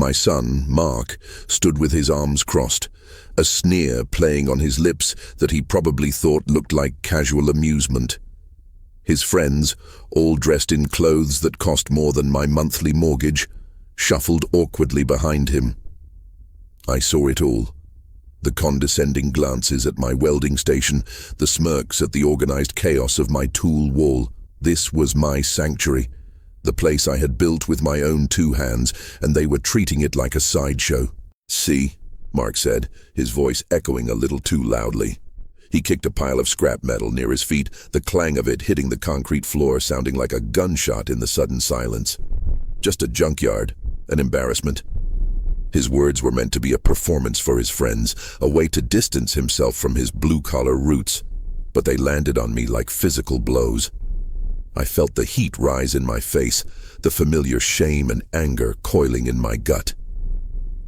My son, Mark, stood with his arms crossed, a sneer playing on his lips that he probably thought looked like casual amusement. His friends, all dressed in clothes that cost more than my monthly mortgage, shuffled awkwardly behind him. I saw it all. The condescending glances at my welding station, the smirks at the organized chaos of my tool wall. This was my sanctuary, the place I had built with my own two hands, and they were treating it like a sideshow. "See," Mark said, his voice echoing a little too loudly. He kicked a pile of scrap metal near his feet, the clang of it hitting the concrete floor sounding like a gunshot in the sudden silence. "Just a junkyard, an embarrassment." His words were meant to be a performance for his friends, a way to distance himself from his blue-collar roots, but they landed on me like physical blows. I felt the heat rise in my face, the familiar shame and anger coiling in my gut.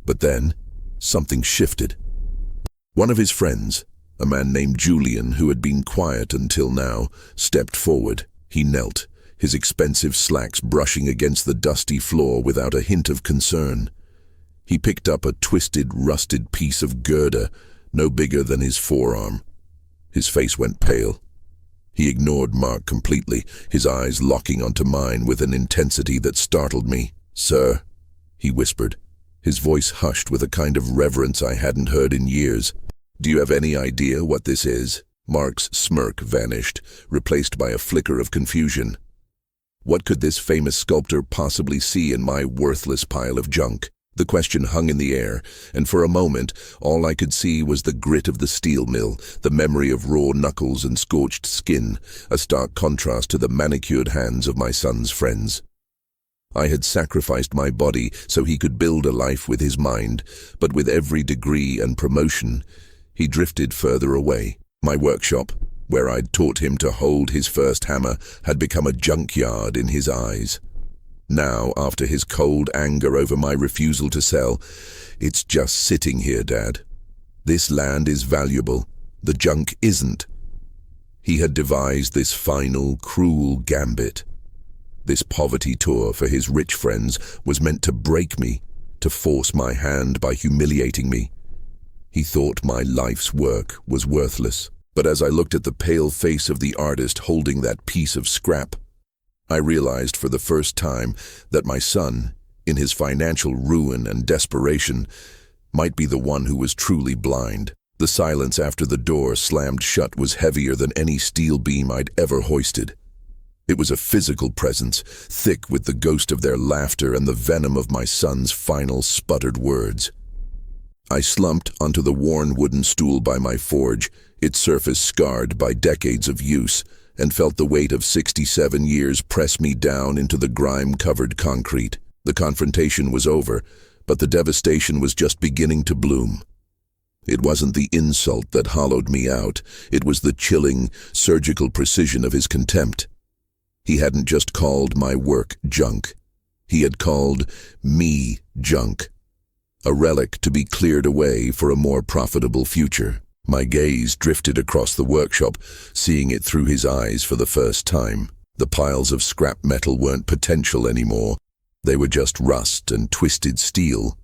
But then, something shifted. One of his friends, a man named Julian, who had been quiet until now, stepped forward. He knelt, his expensive slacks brushing against the dusty floor without a hint of concern. He picked up a twisted, rusted piece of girder, no bigger than his forearm. His face went pale. He ignored Mark completely, his eyes locking onto mine with an intensity that startled me. "Sir," he whispered, his voice hushed with a kind of reverence I hadn't heard in years. "Do you have any idea what this is?" Mark's smirk vanished, replaced by a flicker of confusion. What could this famous sculptor possibly see in my worthless pile of junk? The question hung in the air, and for a moment, all I could see was the grit of the steel mill, the memory of raw knuckles and scorched skin, a stark contrast to the manicured hands of my son's friends. I had sacrificed my body so he could build a life with his mind, but with every degree and promotion, he drifted further away. My workshop, where I'd taught him to hold his first hammer, had become a junkyard in his eyes. Now, after his cold anger over my refusal to sell, "It's just sitting here, Dad. This land is valuable. The junk isn't." He had devised this final, cruel gambit. This poverty tour for his rich friends was meant to break me, to force my hand by humiliating me. He thought my life's work was worthless. But as I looked at the pale face of the artist holding that piece of scrap, I realized for the first time that my son, in his financial ruin and desperation, might be the one who was truly blind. The silence after the door slammed shut was heavier than any steel beam I'd ever hoisted. It was a physical presence, thick with the ghost of their laughter and the venom of my son's final sputtered words. I slumped onto the worn wooden stool by my forge, its surface scarred by decades of use, and felt the weight of 67 years press me down into the grime-covered concrete. The confrontation was over, but the devastation was just beginning to bloom. It wasn't the insult that hollowed me out, it was the chilling, surgical precision of his contempt. He hadn't just called my work junk. He had called me junk. A relic to be cleared away for a more profitable future. My gaze drifted across the workshop, seeing it through his eyes for the first time. The piles of scrap metal weren't potential anymore. They were just rust and twisted steel.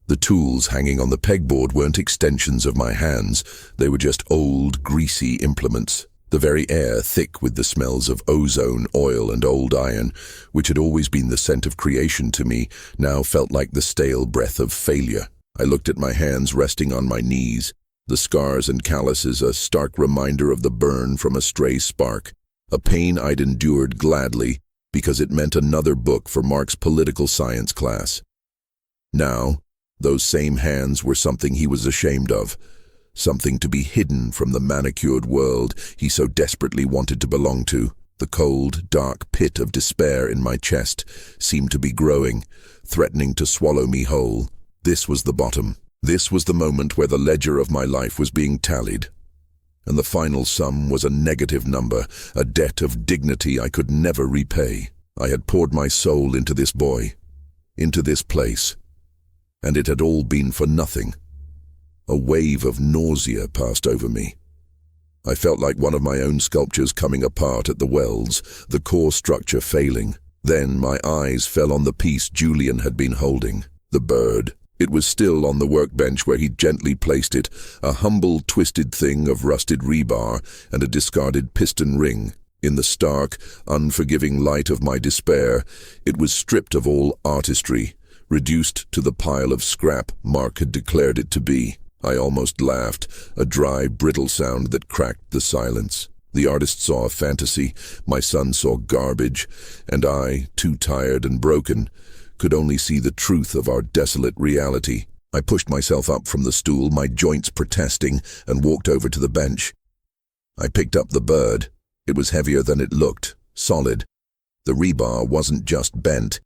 The tools hanging on the pegboard weren't extensions of my hands. They were just old, greasy implements. The very air thick with the smells of ozone, oil, and old iron, which had always been the scent of creation to me, now felt like the stale breath of failure. I looked at my hands resting on my knees. The scars and calluses a stark reminder of the burn from a stray spark, a pain I'd endured gladly because it meant another book for Mark's political science class. Now, those same hands were something he was ashamed of, something to be hidden from the manicured world he so desperately wanted to belong to. The cold, dark pit of despair in my chest seemed to be growing, threatening to swallow me whole. This was the bottom. This was the moment where the ledger of my life was being tallied, and the final sum was a negative number, a debt of dignity I could never repay. I had poured my soul into this boy, into this place, and it had all been for nothing. A wave of nausea passed over me. I felt like one of my own sculptures coming apart at the welds, the core structure failing. Then my eyes fell on the piece Julian had been holding. The bird. It was still on the workbench where he'd gently placed it, a humble, twisted thing of rusted rebar and a discarded piston ring. In the stark, unforgiving light of my despair, it was stripped of all artistry, reduced to the pile of scrap Mark had declared it to be. I almost laughed, a dry, brittle sound that cracked the silence. The artist saw a fantasy, my son saw garbage, and I, too tired and broken, could only see the truth of our desolate reality. I pushed myself up from the stool, my joints protesting, and walked over to the bench. I picked up the bird. It was heavier than it looked, solid. The rebar wasn't just bent.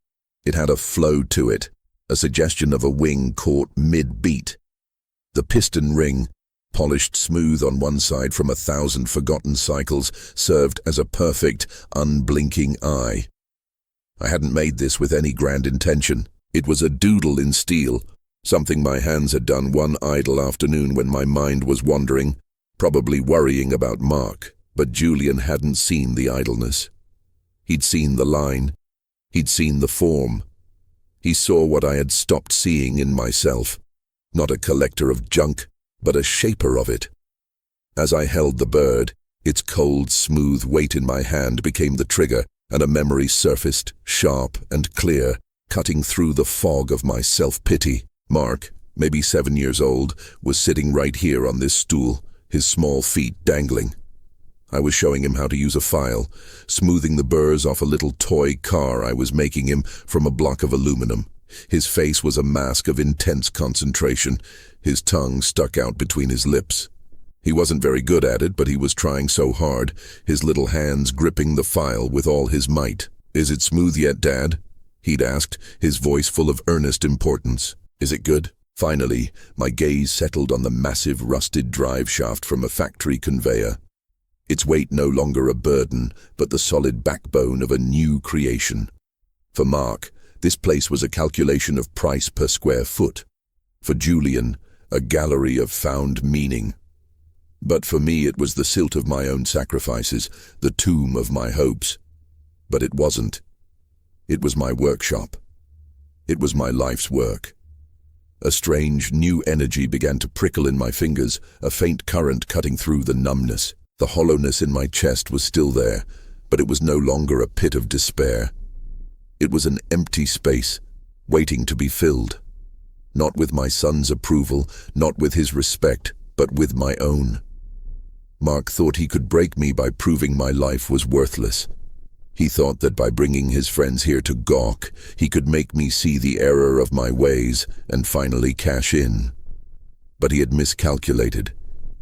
It had a flow to it, a suggestion of a wing caught mid-beat. The piston ring, polished smooth on one side from 1,000 forgotten cycles, served as a perfect, unblinking eye. I hadn't made this with any grand intention. It was a doodle in steel, something my hands had done one idle afternoon when my mind was wandering, probably worrying about Mark. But Julian hadn't seen the idleness. He'd seen the line. He'd seen the form. He saw what I had stopped seeing in myself. Not a collector of junk, but a shaper of it. As I held the bird, its cold, smooth weight in my hand became the trigger, and a memory surfaced, sharp and clear, cutting through the fog of my self-pity. Mark, maybe 7 years old, was sitting right here on this stool, his small feet dangling. I was showing him how to use a file, smoothing the burrs off a little toy car I was making him from a block of aluminum. His face was a mask of intense concentration, his tongue stuck out between his lips. He wasn't very good at it, but he was trying so hard, his little hands gripping the file with all his might. "Is it smooth yet, Dad?" he'd asked, his voice full of earnest importance. "Is it good?" Finally, my gaze settled on the massive rusted drive shaft from a factory conveyor. Its weight no longer a burden, but the solid backbone of a new creation. For Mark, this place was a calculation of price per square foot. For Julian, a gallery of found meaning. But for me it was the silt of my own sacrifices, the tomb of my hopes. But it wasn't. It was my workshop. It was my life's work. A strange, new energy began to prickle in my fingers, a faint current cutting through the numbness. The hollowness in my chest was still there, but it was no longer a pit of despair. It was an empty space, waiting to be filled. Not with my son's approval, not with his respect, but with my own. Mark thought he could break me by proving my life was worthless. He thought that by bringing his friends here to gawk, he could make me see the error of my ways and finally cash in. But he had miscalculated.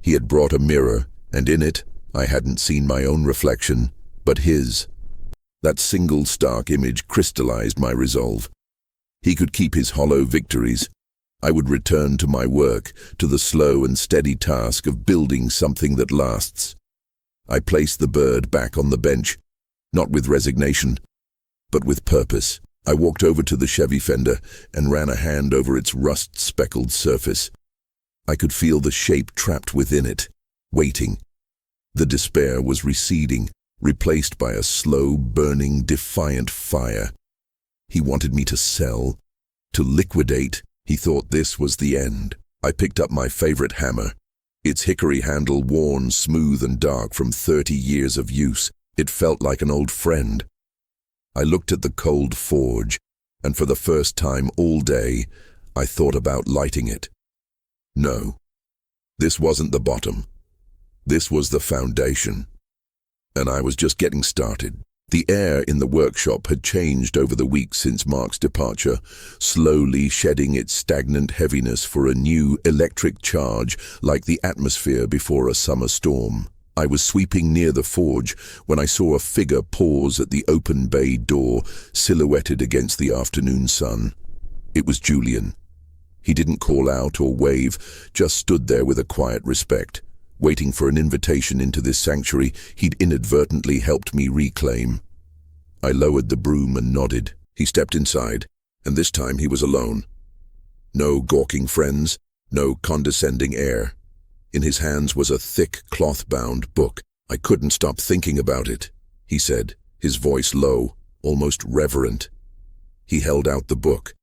He had brought a mirror, and in it, I hadn't seen my own reflection, but his. That single stark image crystallized my resolve. He could keep his hollow victories. I would return to my work, to the slow and steady task of building something that lasts. I placed the bird back on the bench, not with resignation, but with purpose. I walked over to the Chevy fender and ran a hand over its rust-speckled surface. I could feel the shape trapped within it, waiting. The despair was receding, replaced by a slow, burning, defiant fire. He wanted me to sell, to liquidate. He thought this was the end. I picked up my favorite hammer, its hickory handle worn smooth and dark from 30 years of use. It felt like an old friend. I looked at the cold forge, and for the first time all day, I thought about lighting it. No, this wasn't the bottom. This was the foundation. And I was just getting started. The air in the workshop had changed over the weeks since Mark's departure, slowly shedding its stagnant heaviness for a new electric charge like the atmosphere before a summer storm. I was sweeping near the forge when I saw a figure pause at the open bay door, silhouetted against the afternoon sun. It was Julian. He didn't call out or wave, just stood there with a quiet respect, waiting for an invitation into this sanctuary he'd inadvertently helped me reclaim. I lowered the broom and nodded. He stepped inside, and this time he was alone. No gawking friends, no condescending air. In his hands was a thick, cloth-bound book. "I couldn't stop thinking about it," he said, his voice low, almost reverent. He held out the book.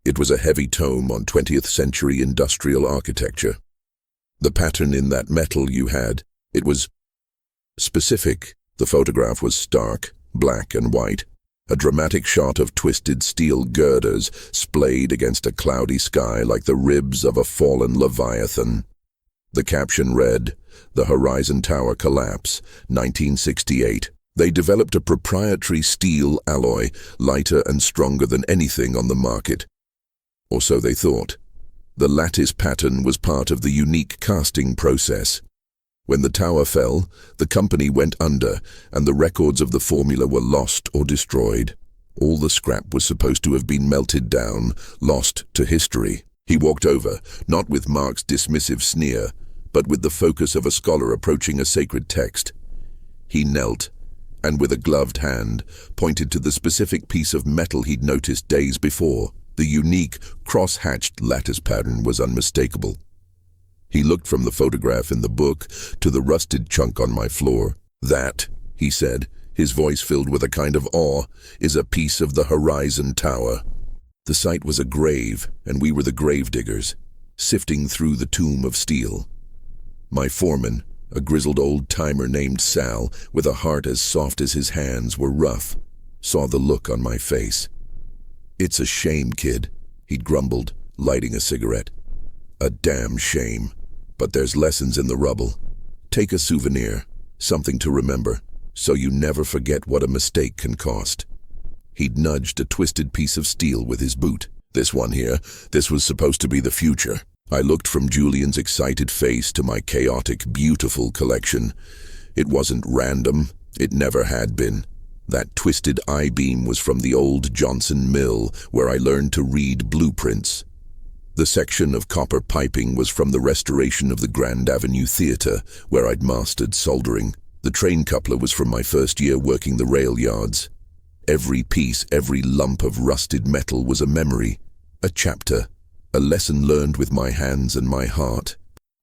It was a heavy tome on 20th century industrial architecture. The pattern in that metal you had, it was specific. The photograph was stark, black and white. A dramatic shot of twisted steel girders splayed against a cloudy sky like the ribs of a fallen leviathan. The caption read, "The Horizon Tower Collapse, 1968. They developed a proprietary steel alloy, lighter and stronger than anything on the market." Or so they thought. The lattice pattern was part of the unique casting process. When the tower fell, the company went under, and the records of the formula were lost or destroyed. All the scrap was supposed to have been melted down, lost to history. He walked over, not with Mark's dismissive sneer, but with the focus of a scholar approaching a sacred text. He knelt, and with a gloved hand, pointed to the specific piece of metal he'd noticed days before. The unique, cross-hatched lattice pattern was unmistakable. He looked from the photograph in the book to the rusted chunk on my floor. "That," he said, his voice filled with a kind of awe, "is a piece of the Horizon Tower." The site was a grave, and we were the gravediggers, sifting through the tomb of steel. My foreman, a grizzled old-timer named Sal, with a heart as soft as his hands were rough, saw the look on my face. "It's a shame, kid," he'd grumbled, lighting a cigarette. "A damn shame. But there's lessons in the rubble. Take a souvenir, something to remember, so you never forget what a mistake can cost." He'd nudged a twisted piece of steel with his boot. "This one here, this was supposed to be the future." I looked from Julian's excited face to my chaotic, beautiful collection. It wasn't random. It never had been. That twisted I-beam was from the old Johnson Mill, where I learned to read blueprints. The section of copper piping was from the restoration of the Grand Avenue Theatre, where I'd mastered soldering. The train coupler was from my first year working the rail yards. Every piece, every lump of rusted metal was a memory, a chapter, a lesson learned with my hands and my heart.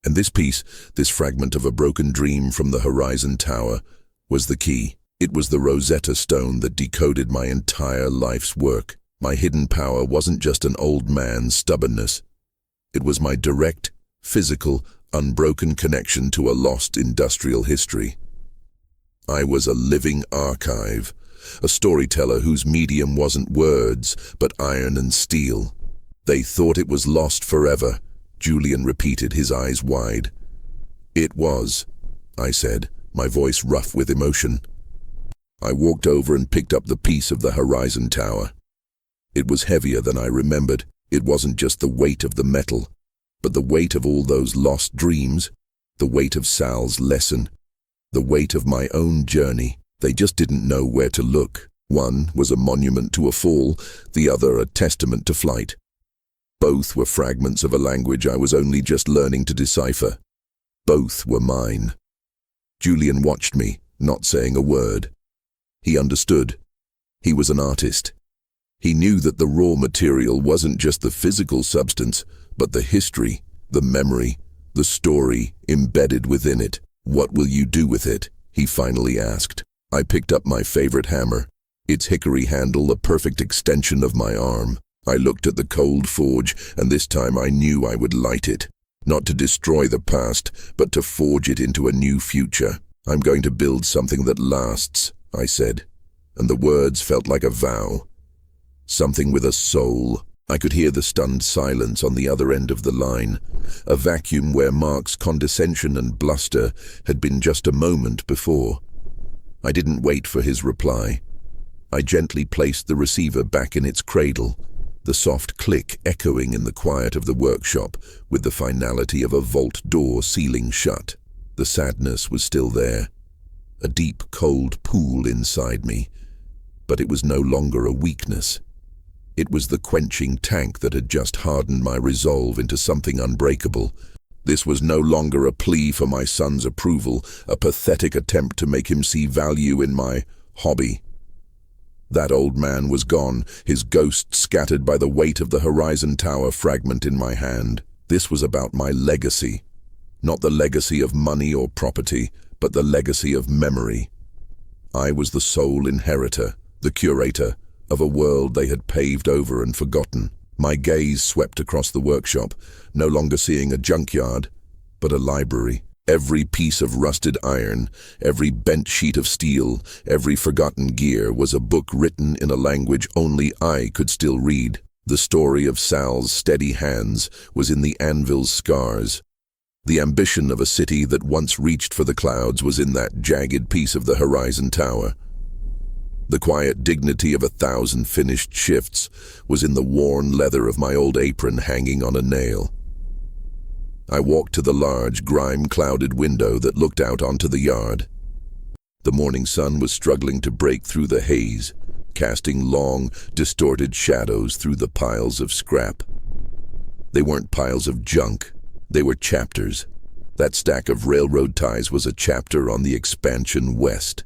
And this piece, this fragment of a broken dream from the Horizon Tower, was the key. It was the Rosetta Stone that decoded my entire life's work. My hidden power wasn't just an old man's stubbornness. It was my direct, physical, unbroken connection to a lost industrial history. I was a living archive, a storyteller whose medium wasn't words, but iron and steel. "They thought it was lost forever," Julian repeated, his eyes wide. "It was," I said, my voice rough with emotion. I walked over and picked up the piece of the Horizon Tower. It was heavier than I remembered. It wasn't just the weight of the metal, but the weight of all those lost dreams, the weight of Sal's lesson, the weight of my own journey. They just didn't know where to look. One was a monument to a fall, the other a testament to flight. Both were fragments of a language I was only just learning to decipher. Both were mine. Julian watched me, not saying a word. He understood. He was an artist. He knew that the raw material wasn't just the physical substance, but the history, the memory, the story embedded within it. "What will you do with it?" he finally asked. I picked up my favorite hammer, its hickory handle a perfect extension of my arm. I looked at the cold forge, and this time I knew I would light it. Not to destroy the past, but to forge it into a new future. "I'm going to build something that lasts," I said, and the words felt like a vow. Something with a soul. I could hear the stunned silence on the other end of the line, a vacuum where Mark's condescension and bluster had been just a moment before. I didn't wait for his reply. I gently placed the receiver back in its cradle, the soft click echoing in the quiet of the workshop with the finality of a vault door sealing shut. The sadness was still there, a deep, cold pool inside me, but it was no longer a weakness. It was the quenching tank that had just hardened my resolve into something unbreakable. This was no longer a plea for my son's approval, a pathetic attempt to make him see value in my hobby. That old man was gone, his ghost scattered by the weight of the Horizon Tower fragment in my hand. This was about my legacy. Not the legacy of money or property, but the legacy of memory. I was the sole inheritor, the curator, of a world they had paved over and forgotten. My gaze swept across the workshop, no longer seeing a junkyard, but a library. Every piece of rusted iron, every bent sheet of steel, every forgotten gear was a book written in a language only I could still read. The story of Sal's steady hands was in the anvil's scars. The ambition of a city that once reached for the clouds was in that jagged piece of the horizon tower. The quiet dignity of 1,000 finished shifts was in the worn leather of my old apron hanging on a nail. I walked to the large, grime-clouded window that looked out onto the yard. The morning sun was struggling to break through the haze, casting long, distorted shadows through the piles of scrap. They weren't piles of junk, they were chapters. That stack of railroad ties was a chapter on the expansion west.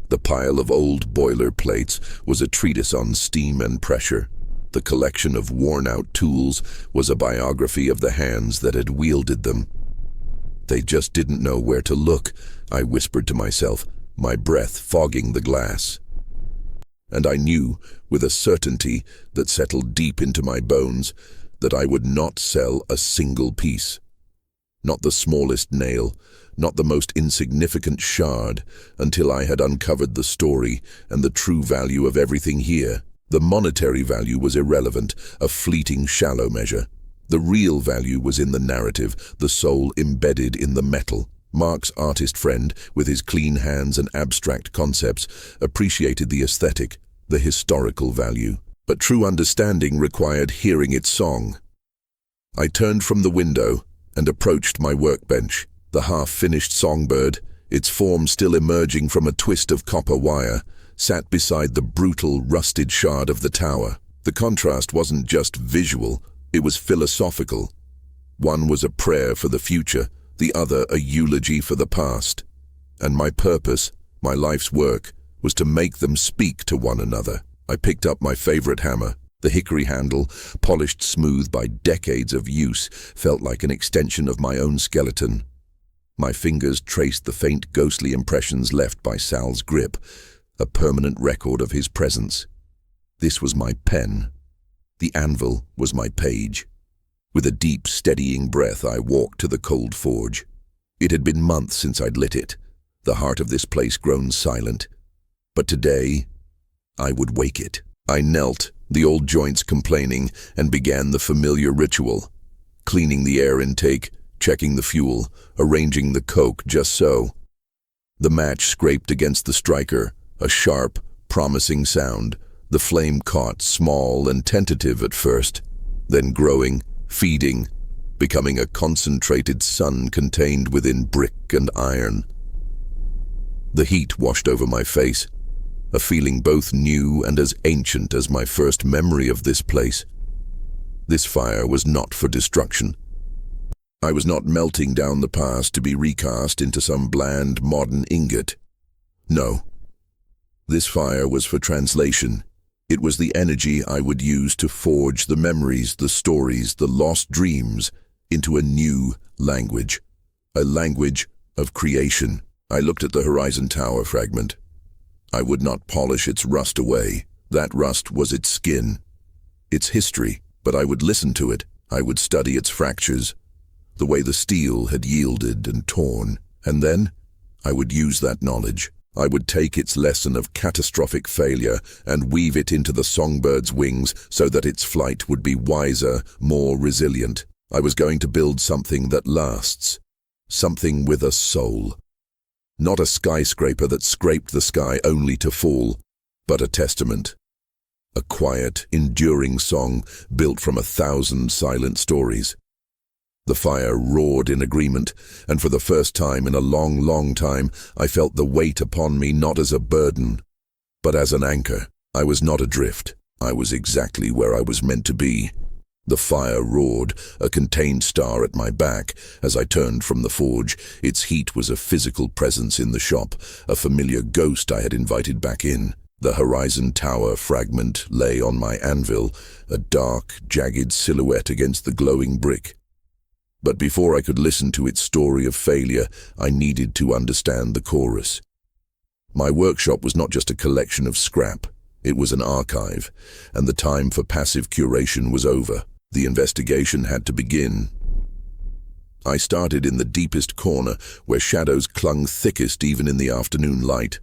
The pile of old boiler plates was a treatise on steam and pressure. The collection of worn-out tools was a biography of the hands that had wielded them. They just didn't know where to look, I whispered to myself, my breath fogging the glass. And I knew, with a certainty that settled deep into my bones, that I would not sell a single piece. Not the smallest nail, not the most insignificant shard, until I had uncovered the story and the true value of everything here. The monetary value was irrelevant, a fleeting, shallow measure. The real value was in the narrative, the soul embedded in the metal. Mark's artist friend, with his clean hands and abstract concepts, appreciated the aesthetic, the historical value. But true understanding required hearing its song. I turned from the window and approached my workbench. The half-finished songbird, its form still emerging from a twist of copper wire, sat beside the brutal, rusted shard of the tower. The contrast wasn't just visual, it was philosophical. One was a prayer for the future, the other a eulogy for the past. And my purpose, my life's work, was to make them speak to one another. I picked up my favorite hammer. The hickory handle, polished smooth by decades of use, felt like an extension of my own skeleton. My fingers traced the faint ghostly impressions left by Sal's grip, a permanent record of his presence. This was my pen. The anvil was my page. With a deep, steadying breath, I walked to the cold forge. It had been months since I'd lit it, the heart of this place grown silent. But today, I would wake it. I knelt, the old joints complaining, and began the familiar ritual. Cleaning the air intake, checking the fuel, arranging the coke just so. The match scraped against the striker, a sharp, promising sound. The flame caught, small and tentative at first, then growing, feeding, becoming a concentrated sun contained within brick and iron. The heat washed over my face, a feeling both new and as ancient as my first memory of this place. This fire was not for destruction. I was not melting down the past to be recast into some bland modern ingot. No. This fire was for translation. It was the energy I would use to forge the memories, the stories, the lost dreams into a new language. A language of creation. I looked at the Horizon Tower fragment. I would not polish its rust away. That rust was its skin, its history, but I would listen to it. I would study its fractures, the way the steel had yielded and torn, and then I would use that knowledge. I would take its lesson of catastrophic failure and weave it into the songbird's wings so that its flight would be wiser, more resilient. I was going to build something that lasts, something with a soul. Not a skyscraper that scraped the sky only to fall, but a testament. A quiet, enduring song built from 1,000 silent stories. The fire roared in agreement, and for the first time in a long, long time, I felt the weight upon me not as a burden, but as an anchor. I was not adrift. I was exactly where I was meant to be. The fire roared, a contained star at my back, as I turned from the forge. Its heat was a physical presence in the shop, a familiar ghost I had invited back in. The Horizon Tower fragment lay on my anvil, a dark, jagged silhouette against the glowing brick. But before I could listen to its story of failure, I needed to understand the chorus. My workshop was not just a collection of scrap. It was an archive, and the time for passive curation was over. The investigation had to begin. I started in the deepest corner, where shadows clung thickest even in the afternoon light.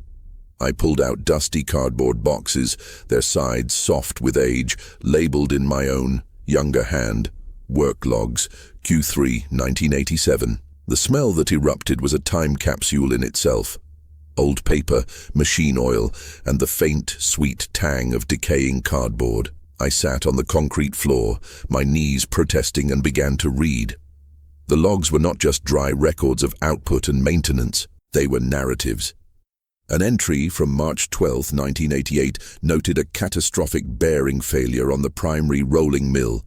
I pulled out dusty cardboard boxes, their sides soft with age, labeled in my own, younger hand, work logs, Q3, 1987. The smell that erupted was a time capsule in itself. Old paper, machine oil, and the faint, sweet tang of decaying cardboard. I sat on the concrete floor, my knees protesting, and began to read. The logs were not just dry records of output and maintenance, they were narratives. An entry from March 12, 1988 noted a catastrophic bearing failure on the primary rolling mill,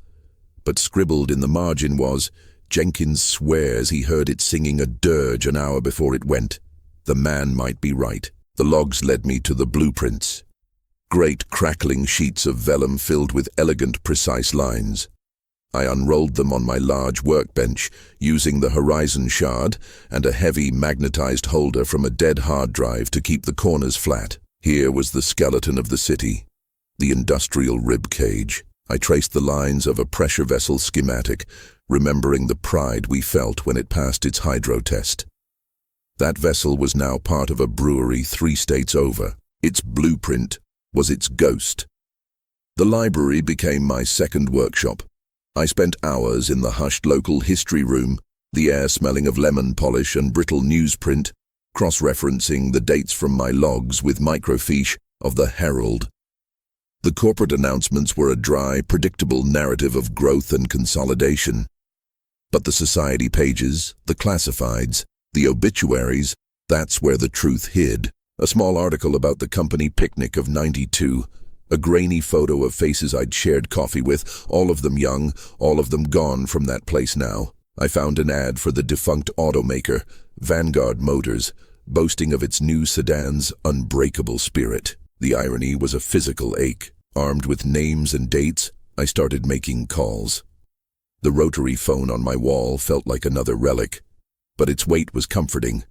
but scribbled in the margin was, "Jenkins swears he heard it singing a dirge an hour before it went. The man might be right." The logs led me to the blueprints. Great crackling sheets of vellum filled with elegant, precise lines. I unrolled them on my large workbench, using the horizon shard and a heavy magnetized holder from a dead hard drive to keep the corners flat. Here was the skeleton of the city, the industrial rib cage. I traced the lines of a pressure vessel schematic, remembering the pride we felt when it passed its hydro test. That vessel was now part of a brewery 3 states over. Its blueprint was its ghost. The library became my second workshop. I spent hours in the hushed local history room, the air smelling of lemon polish and brittle newsprint, cross-referencing the dates from my logs with microfiche of the Herald. The corporate announcements were a dry, predictable narrative of growth and consolidation. But the society pages, the classifieds, the obituaries, that's where the truth hid. A small article about the company picnic of '92, a grainy photo of faces I'd shared coffee with, all of them young, all of them gone from that place now. I found an ad for the defunct automaker, Vanguard Motors, boasting of its new sedan's unbreakable spirit. The irony was a physical ache. Armed with names and dates, I started making calls. The rotary phone on my wall felt like another relic, but its weight was comforting.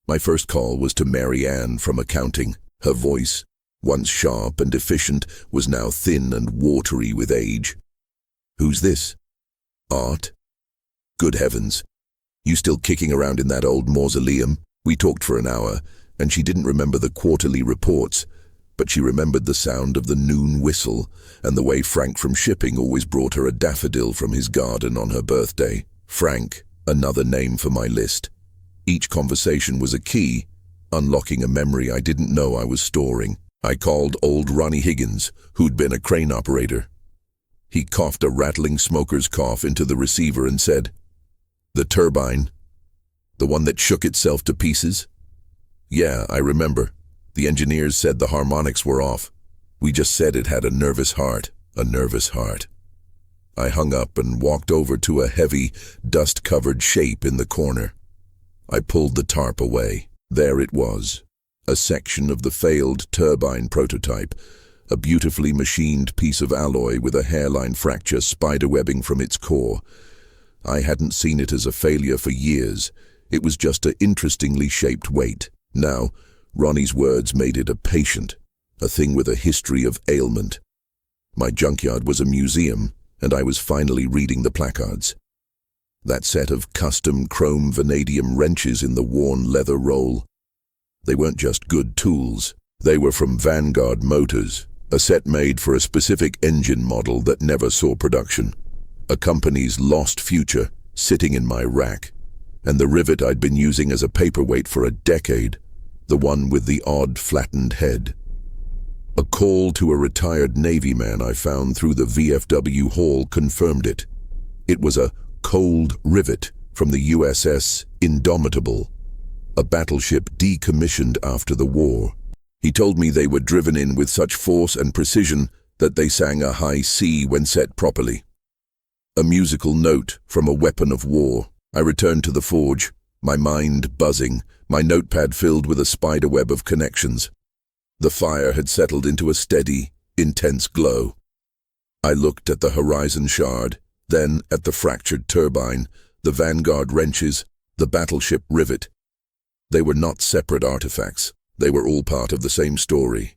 My first call was to Mary Ann from accounting. Her voice, once sharp and efficient, was now thin and watery with age. "Who's this? Art? Good heavens. You still kicking around in that old mausoleum?" We talked for an hour, and she didn't remember the quarterly reports, but she remembered the sound of the noon whistle and the way Frank from shipping always brought her a daffodil from his garden on her birthday. Frank, another name for my list. Each conversation was a key, unlocking a memory I didn't know I was storing. I called old Ronnie Higgins, who'd been a crane operator. He coughed a rattling smoker's cough into the receiver and said, "The turbine, the one that shook itself to pieces?" "Yeah, I remember. The engineers said the harmonics were off. We just said it had a nervous heart, a nervous heart." I hung up and walked over to a heavy, dust-covered shape in the corner. I pulled the tarp away. There it was. A section of the failed turbine prototype, a beautifully machined piece of alloy with a hairline fracture spiderwebbing from its core. I hadn't seen it as a failure for years. It was just an interestingly shaped weight. Now, Ronnie's words made it a patient, a thing with a history of ailment. My junkyard was a museum, and I was finally reading the placards. That set of custom chrome vanadium wrenches in the worn leather roll. They weren't just good tools. They were from Vanguard Motors, a set made for a specific engine model that never saw production. A company's lost future sitting in my rack, and the rivet I'd been using as a paperweight for a decade, the one with the odd flattened head. A call to a retired Navy man I found through the VFW hall confirmed it. It was a cold rivet from the USS Indomitable, a battleship decommissioned after the war. He told me they were driven in with such force and precision that they sang a high C when set properly. A musical note from a weapon of war. I returned to the forge, my mind buzzing, my notepad filled with a spiderweb of connections. The fire had settled into a steady, intense glow. I looked at the horizon shard, then at the fractured turbine, the Vanguard wrenches, the battleship rivet. They were not separate artifacts. They were all part of the same story.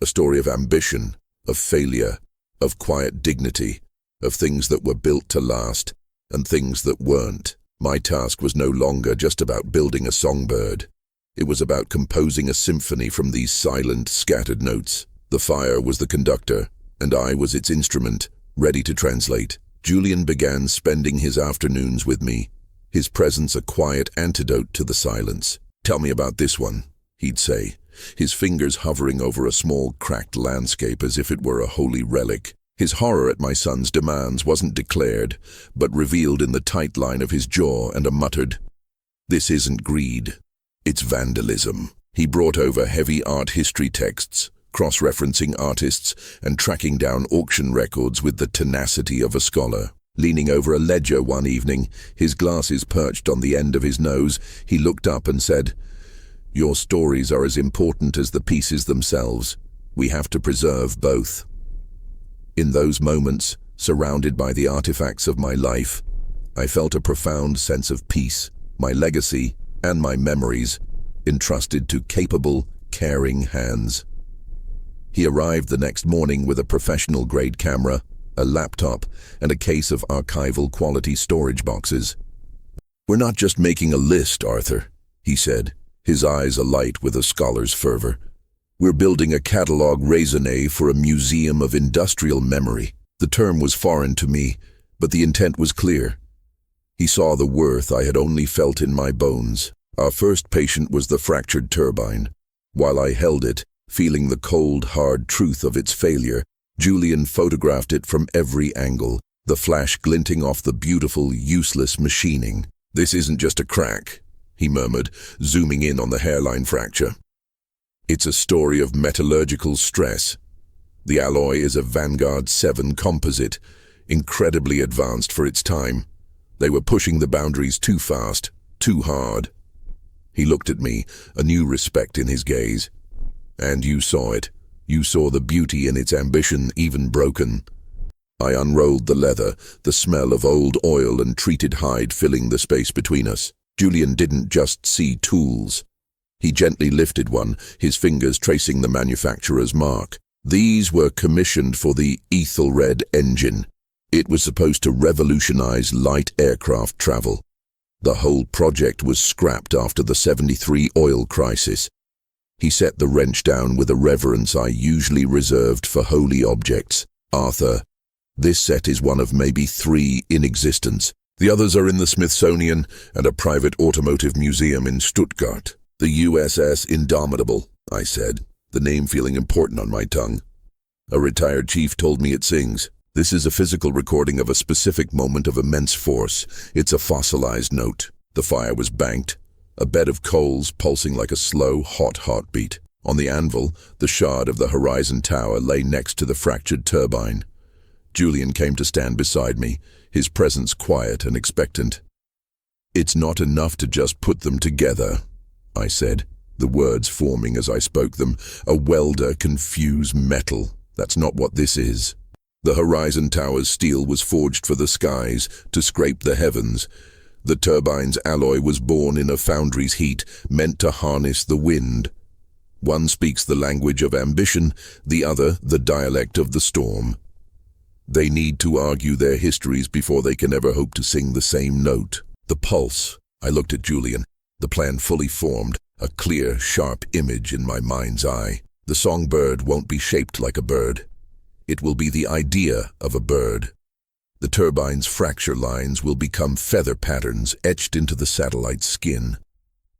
A story of ambition, of failure, of quiet dignity, of things that were built to last and things that weren't. My task was no longer just about building a songbird. It was about composing a symphony from these silent, scattered notes. The fire was the conductor, and I was its instrument, ready to translate. Julian began spending his afternoons with me, his presence a quiet antidote to the silence. "Tell me about this one," he'd say, his fingers hovering over a small, cracked landscape as if it were a holy relic. His horror at my son's demands wasn't declared, but revealed in the tight line of his jaw and a muttered, "This isn't greed, it's vandalism." He brought over heavy art history texts, cross-referencing artists and tracking down auction records with the tenacity of a scholar. Leaning over a ledger one evening, his glasses perched on the end of his nose, he looked up and said, "Your stories are as important as the pieces themselves. We have to preserve both." In those moments, surrounded by the artifacts of my life, I felt a profound sense of peace, my legacy and my memories, entrusted to capable, caring hands. He arrived the next morning with a professional-grade camera, a laptop, and a case of archival-quality storage boxes. "We're not just making a list, Arthur," he said, his eyes alight with a scholar's fervor. "We're building a catalog raisonné for a museum of industrial memory." The term was foreign to me, but the intent was clear. He saw the worth I had only felt in my bones. Our first patient was the fractured turbine. While I held it, feeling the cold, hard truth of its failure, Julian photographed it from every angle, the flash glinting off the beautiful, useless machining. "This isn't just a crack," he murmured, zooming in on the hairline fracture. "It's a story of metallurgical stress. The alloy is a Vanguard 7 composite, incredibly advanced for its time. They were pushing the boundaries too fast, too hard." He looked at me, a new respect in his gaze. "And you saw it. You saw the beauty in its ambition, even broken." I unrolled the leather, the smell of old oil and treated hide filling the space between us. Julian didn't just see tools. He gently lifted one, his fingers tracing the manufacturer's mark. These were commissioned for the Ethelred engine. It was supposed to revolutionize light aircraft travel. The whole project was scrapped after the '73 oil crisis. He set the wrench down with a reverence I usually reserved for holy objects. "Arthur, this set is one of maybe 3 in existence. The others are in the Smithsonian and a private automotive museum in Stuttgart." "The USS Indomitable," I said, the name feeling important on my tongue. "A retired chief told me it sings. This is a physical recording of a specific moment of immense force. It's a fossilized note." The fire was banked, a bed of coals pulsing like a slow, hot heartbeat. On the anvil, the shard of the Horizon Tower lay next to the fractured turbine. Julian came to stand beside me, his presence quiet and expectant. "It's not enough to just put them together," I said, the words forming as I spoke them. "A welder can fuse metal. That's not what this is. The Horizon Tower's steel was forged for the skies, to scrape the heavens. The turbine's alloy was born in a foundry's heat, meant to harness the wind. One speaks the language of ambition, the other the dialect of the storm. They need to argue their histories before they can ever hope to sing the same note." The pulse. I looked at Julian, the plan fully formed, a clear, sharp image in my mind's eye. The songbird won't be shaped like a bird. It will be the idea of a bird. The turbine's fracture lines will become feather patterns etched into the satellite's skin.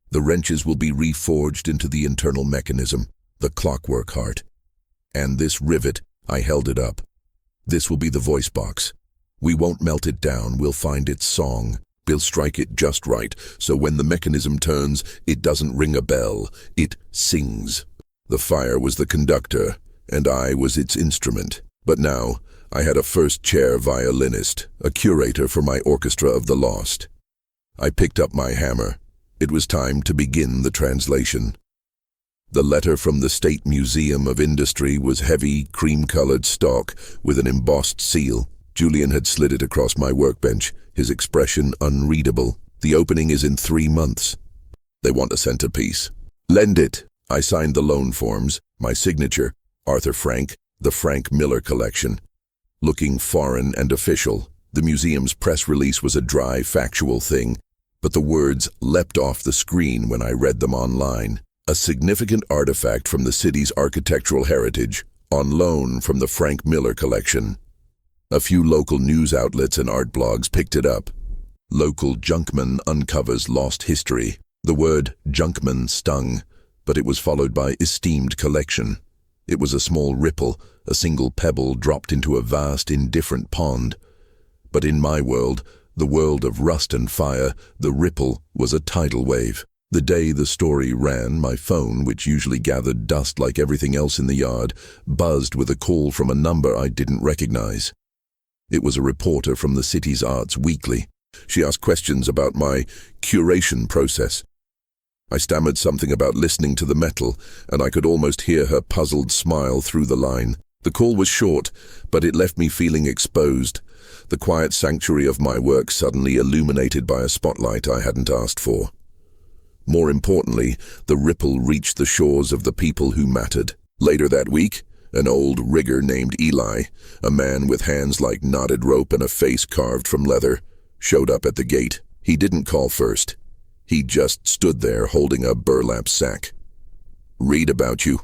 The wrenches will be reforged into the internal mechanism, the clockwork heart. And this rivet, I held it up. This will be the voice box. We won't melt it down, we'll find its song. We'll strike it just right, so when the mechanism turns, it doesn't ring a bell, it sings. The fire was the conductor, and I was its instrument. But now, I had a first-chair violinist, a curator for my orchestra of the lost. I picked up my hammer. It was time to begin the translation. The letter from the State Museum of Industry was heavy, cream-colored stock with an embossed seal. Julian had slid it across my workbench, his expression unreadable. "The opening is in 3 months. They want a centerpiece." "Lend it." I signed the loan forms, my signature, Arthur Frank, the Frank Miller Collection. Looking foreign and official, the museum's press release was a dry, factual thing, but the words leapt off the screen when I read them online. A significant artifact from the city's architectural heritage, on loan from the Frank Miller Collection. A few local news outlets and art blogs picked it up. Local junkman uncovers lost history. The word junkman stung, but it was followed by esteemed collection. It was a small ripple, a single pebble dropped into a vast, indifferent pond. But in my world, the world of rust and fire, the ripple was a tidal wave. The day the story ran, my phone, which usually gathered dust like everything else in the yard, buzzed with a call from a number I didn't recognize. It was a reporter from the city's Arts Weekly. She asked questions about my curation process. I stammered something about listening to the metal, and I could almost hear her puzzled smile through the line. The call was short, but it left me feeling exposed. The quiet sanctuary of my work suddenly illuminated by a spotlight I hadn't asked for. More importantly, the ripple reached the shores of the people who mattered. Later that week, an old rigger named Eli, a man with hands like knotted rope and a face carved from leather, showed up at the gate. He didn't call first. He just stood there holding a burlap sack. "Read about you,"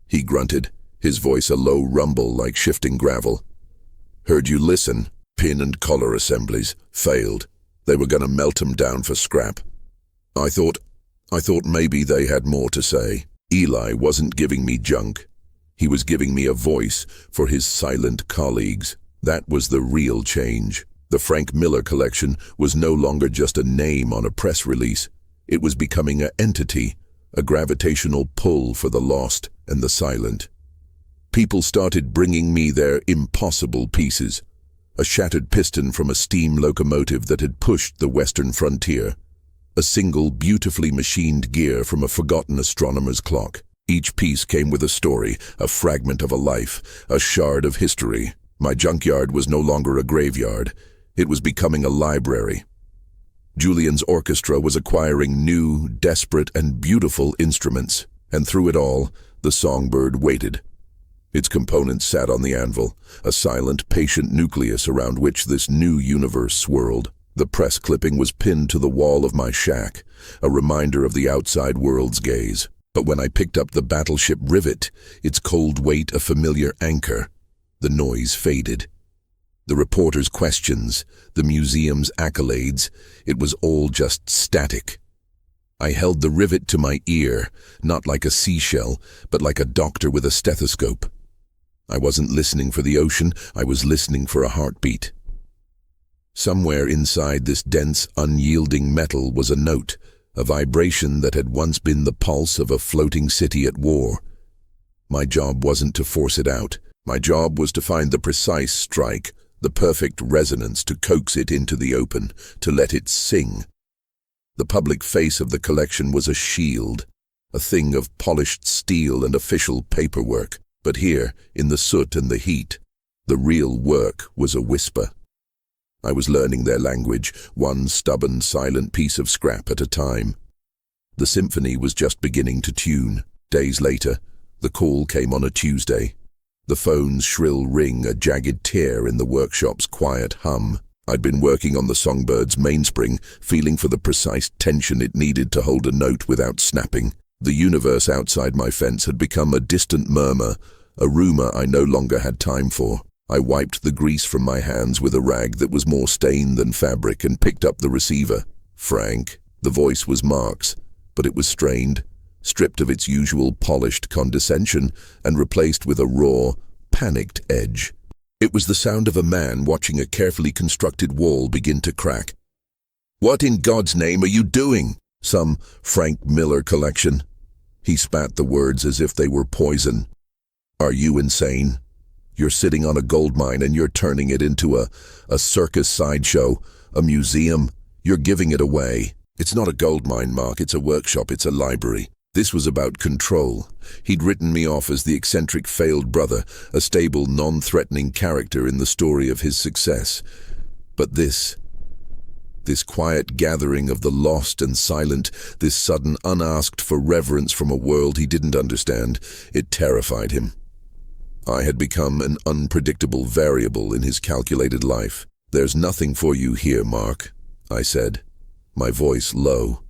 he grunted, his voice a low rumble like shifting gravel. "Heard you listen. Pin and collar assemblies. Failed. They were gonna melt 'em down for scrap." I thought maybe they had more to say. Eli wasn't giving me junk. He was giving me a voice for his silent colleagues. That was the real change. The Frank Miller Collection was no longer just a name on a press release. It was becoming an entity, a gravitational pull for the lost and the silent. People started bringing me their impossible pieces. A shattered piston from a steam locomotive that had pushed the western frontier. A single beautifully machined gear from a forgotten astronomer's clock. Each piece came with a story, a fragment of a life, a shard of history. My junkyard was no longer a graveyard. It was becoming a library. Julian's orchestra was acquiring new, desperate, and beautiful instruments, and through it all, the songbird waited. Its components sat on the anvil, a silent, patient nucleus around which this new universe swirled. The press clipping was pinned to the wall of my shack, a reminder of the outside world's gaze. But when I picked up the battleship rivet, its cold weight a familiar anchor, the noise faded. The reporter's questions, the museum's accolades, it was all just static. I held the rivet to my ear, not like a seashell, but like a doctor with a stethoscope. I wasn't listening for the ocean, I was listening for a heartbeat. Somewhere inside this dense, unyielding metal was a note, a vibration that had once been the pulse of a floating city at war. My job wasn't to force it out. My job was to find the precise strike, the perfect resonance to coax it into the open, to let it sing. The public face of the collection was a shield, a thing of polished steel and official paperwork. But here, in the soot and the heat, the real work was a whisper. I was learning their language, one stubborn, silent piece of scrap at a time. The symphony was just beginning to tune. Days later, the call came on a Tuesday. The phone's shrill ring, a jagged tear in the workshop's quiet hum. I'd been working on the Songbird's mainspring, feeling for the precise tension it needed to hold a note without snapping. The universe outside my fence had become a distant murmur, a rumor I no longer had time for. I wiped the grease from my hands with a rag that was more stained than fabric and picked up the receiver. "Frank." The voice was Mark's, but it was strained, stripped of its usual polished condescension and replaced with a raw, panicked edge. It was the sound of a man watching a carefully constructed wall begin to crack. "What in God's name are you doing?" "Some Frank Miller collection." He spat the words as if they were poison. "Are you insane? You're sitting on a gold mine and you're turning it into a circus sideshow, a museum. You're giving it away." "It's not a gold mine, Mark. It's a workshop. It's a library." This was about control. He'd written me off as the eccentric failed brother, a stable, non-threatening character in the story of his success. But this quiet gathering of the lost and silent, this sudden unasked for reverence from a world he didn't understand, it terrified him. I had become an unpredictable variable in his calculated life. "There's nothing for you here, Mark," I said, my voice low.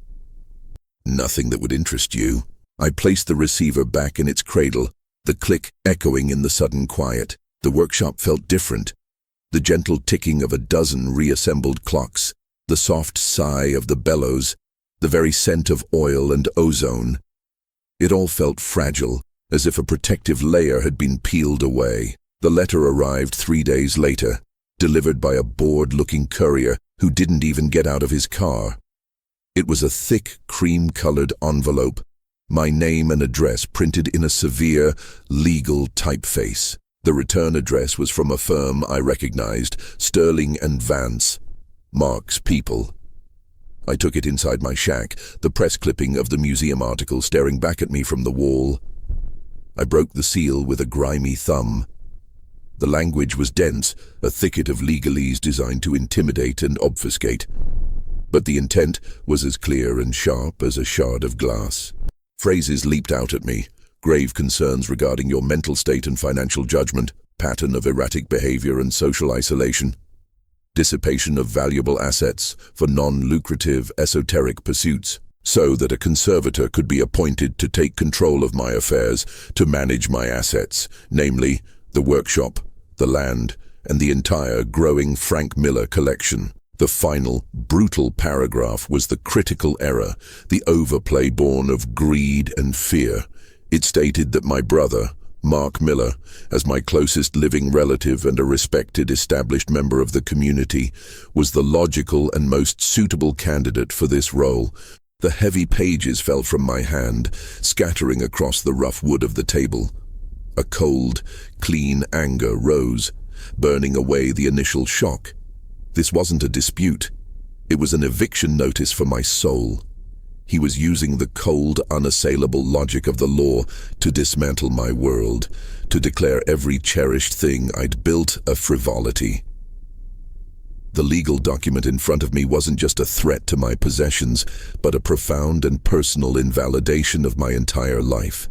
"Nothing that would interest you." I placed the receiver back in its cradle, the click echoing in the sudden quiet. The workshop felt different. The gentle ticking of a dozen reassembled clocks, the soft sigh of the bellows, the very scent of oil and ozone. It all felt fragile, as if a protective layer had been peeled away. The letter arrived 3 days later, delivered by a bored-looking courier who didn't even get out of his car. It was a thick, cream-colored envelope, my name and address printed in a severe, legal typeface. The return address was from a firm I recognized, Sterling and Vance, Mark's people. I took it inside my shack, the press clipping of the museum article staring back at me from the wall. I broke the seal with a grimy thumb. The language was dense, a thicket of legalese designed to intimidate and obfuscate. But the intent was as clear and sharp as a shard of glass. Phrases leaped out at me. Grave concerns regarding your mental state and financial judgment, pattern of erratic behavior and social isolation, dissipation of valuable assets for non-lucrative esoteric pursuits, so that a conservator could be appointed to take control of my affairs, to manage my assets, namely the workshop, the land, and the entire growing Frank Miller collection. The final, brutal paragraph was the critical error, the overplay born of greed and fear. It stated that my brother, Mark Miller, as my closest living relative and a respected established member of the community, was the logical and most suitable candidate for this role. The heavy pages fell from my hand, scattering across the rough wood of the table. A cold, clean anger rose, burning away the initial shock. This wasn't a dispute. It was an eviction notice for my soul. He was using the cold, unassailable logic of the law to dismantle my world, to declare every cherished thing I'd built a frivolity. The legal document in front of me wasn't just a threat to my possessions, but a profound and personal invalidation of my entire life.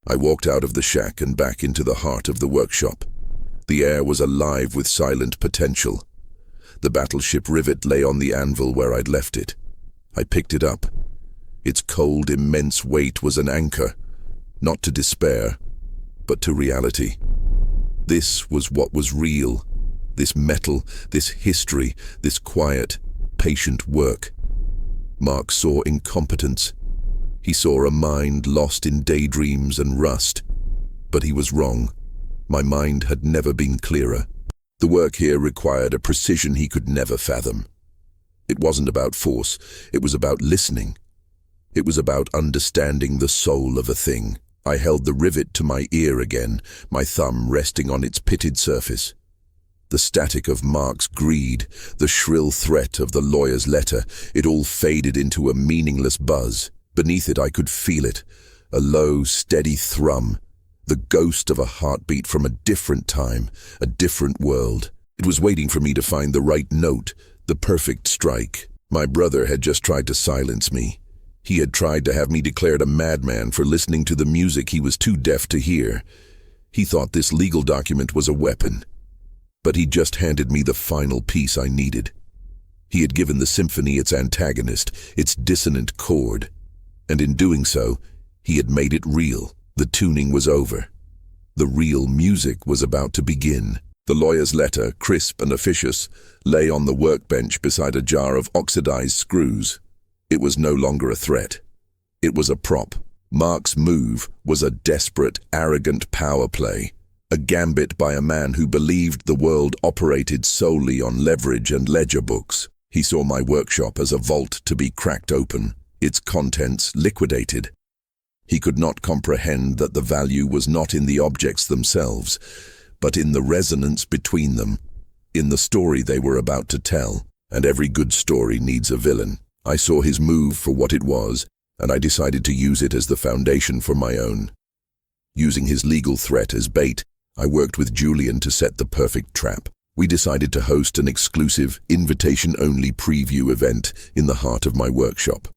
I walked out of the shack and back into the heart of the workshop. The air was alive with silent potential. The battleship rivet lay on the anvil where I'd left it. I picked it up. Its cold, immense weight was an anchor, not to despair, but to reality. This was what was real. This metal, this history, this quiet, patient work. Mark saw incompetence. He saw a mind lost in daydreams and rust. But he was wrong. My mind had never been clearer. The work here required a precision he could never fathom. It wasn't about force, it was about listening. It was about understanding the soul of a thing. I held the rivet to my ear again, my thumb resting on its pitted surface. The static of Mark's greed, the shrill threat of the lawyer's letter, it all faded into a meaningless buzz. Beneath it I could feel it, a low, steady thrum, the ghost of a heartbeat from a different time, a different world. It was waiting for me to find the right note, the perfect strike. My brother had just tried to silence me. He had tried to have me declared a madman for listening to the music he was too deaf to hear. He thought this legal document was a weapon. But he just handed me the final piece I needed. He had given the symphony its antagonist, its dissonant chord. And in doing so, he had made it real. The tuning was over. The real music was about to begin. The lawyer's letter, crisp and officious, lay on the workbench beside a jar of oxidized screws. It was no longer a threat. It was a prop. Mark's move was a desperate, arrogant power play, a gambit by a man who believed the world operated solely on leverage and ledger books. He saw my workshop as a vault to be cracked open, its contents liquidated. He could not comprehend that the value was not in the objects themselves, but in the resonance between them, in the story they were about to tell. And every good story needs a villain. I saw his move for what it was, and I decided to use it as the foundation for my own. Using his legal threat as bait, I worked with Julian to set the perfect trap. We decided to host an exclusive, invitation-only preview event in the heart of my workshop.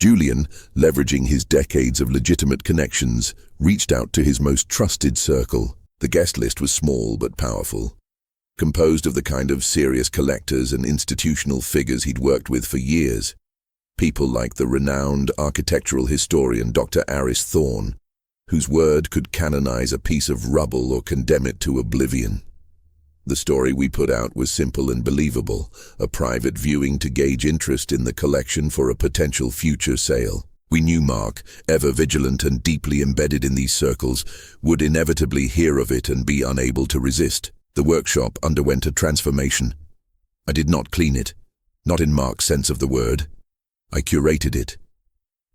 Julian, leveraging his decades of legitimate connections, reached out to his most trusted circle. The guest list was small but powerful, composed of the kind of serious collectors and institutional figures he'd worked with for years. People like the renowned architectural historian Dr. Aris Thorne, whose word could canonize a piece of rubble or condemn it to oblivion. The story we put out was simple and believable, a private viewing to gauge interest in the collection for a potential future sale. We knew Mark, ever vigilant and deeply embedded in these circles, would inevitably hear of it and be unable to resist. The workshop underwent a transformation. I did not clean it, not in Mark's sense of the word. I curated it.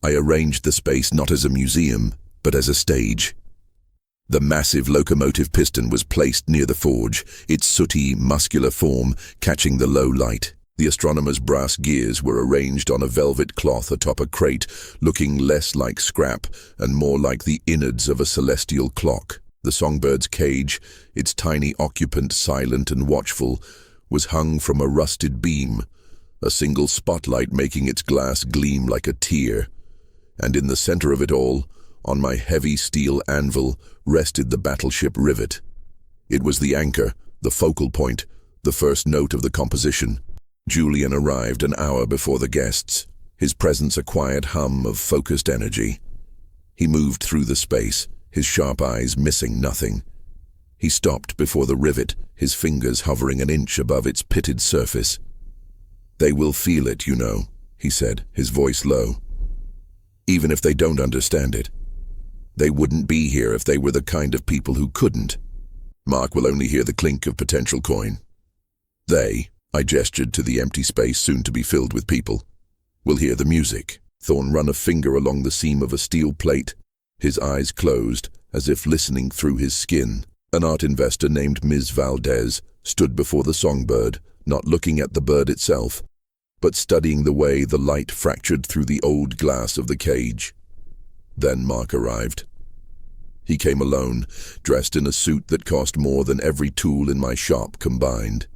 I arranged the space not as a museum, but as a stage. The massive locomotive piston was placed near the forge, its sooty, muscular form catching the low light. The astronomer's brass gears were arranged on a velvet cloth atop a crate, looking less like scrap and more like the innards of a celestial clock. The songbird's cage, its tiny occupant silent and watchful, was hung from a rusted beam, a single spotlight making its glass gleam like a tear. And in the center of it all, on my heavy steel anvil, rested the battleship rivet. It was the anchor, the focal point, the first note of the composition. Julian arrived an hour before the guests, his presence a quiet hum of focused energy. He moved through the space, his sharp eyes missing nothing. He stopped before the rivet, his fingers hovering an inch above its pitted surface. "They will feel it, you know," he said, his voice low. "Even if they don't understand it. They wouldn't be here if they were the kind of people who couldn't. Mark will only hear the clink of potential coin. They," I gestured to the empty space soon to be filled with people, "will hear the music." Thorne ran a finger along the seam of a steel plate, his eyes closed, as if listening through his skin. An art investor named Ms. Valdez stood before the songbird, not looking at the bird itself, but studying the way the light fractured through the old glass of the cage. Then Mark arrived. He came alone, dressed in a suit that cost more than every tool in my shop combined.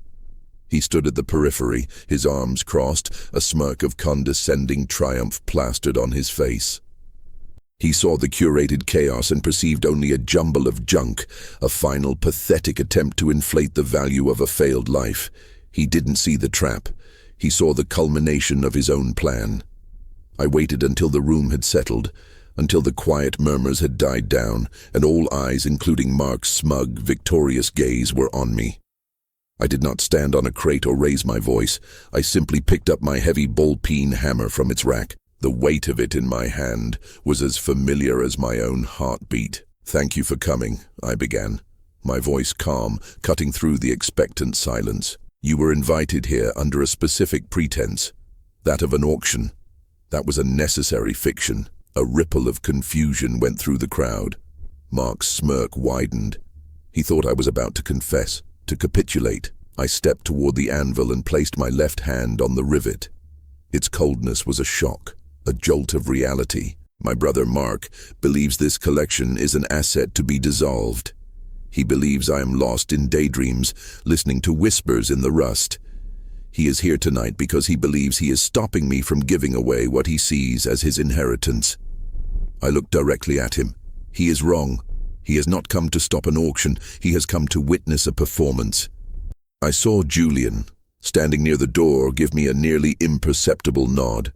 He stood at the periphery, his arms crossed, a smirk of condescending triumph plastered on his face. He saw the curated chaos and perceived only a jumble of junk, a final pathetic attempt to inflate the value of a failed life. He didn't see the trap. He saw the culmination of his own plan. I waited until the room had settled, until the quiet murmurs had died down, and all eyes, including Mark's smug, victorious gaze, were on me. I did not stand on a crate or raise my voice. I simply picked up my heavy ball-peen hammer from its rack. The weight of it in my hand was as familiar as my own heartbeat. "Thank you for coming," I began, my voice calm, cutting through the expectant silence. "You were invited here under a specific pretense, that of an auction. That was a necessary fiction." A ripple of confusion went through the crowd. Mark's smirk widened. He thought I was about to confess, to capitulate. I stepped toward the anvil and placed my left hand on the rivet. Its coldness was a shock, a jolt of reality. My brother Mark believes this collection is an asset to be dissolved. He believes I am lost in daydreams, listening to whispers in the rust. He is here tonight because he believes he is stopping me from giving away what he sees as his inheritance. I looked directly at him. He is wrong. He has not come to stop an auction. He has come to witness a performance. I saw Julian, standing near the door, give me a nearly imperceptible nod.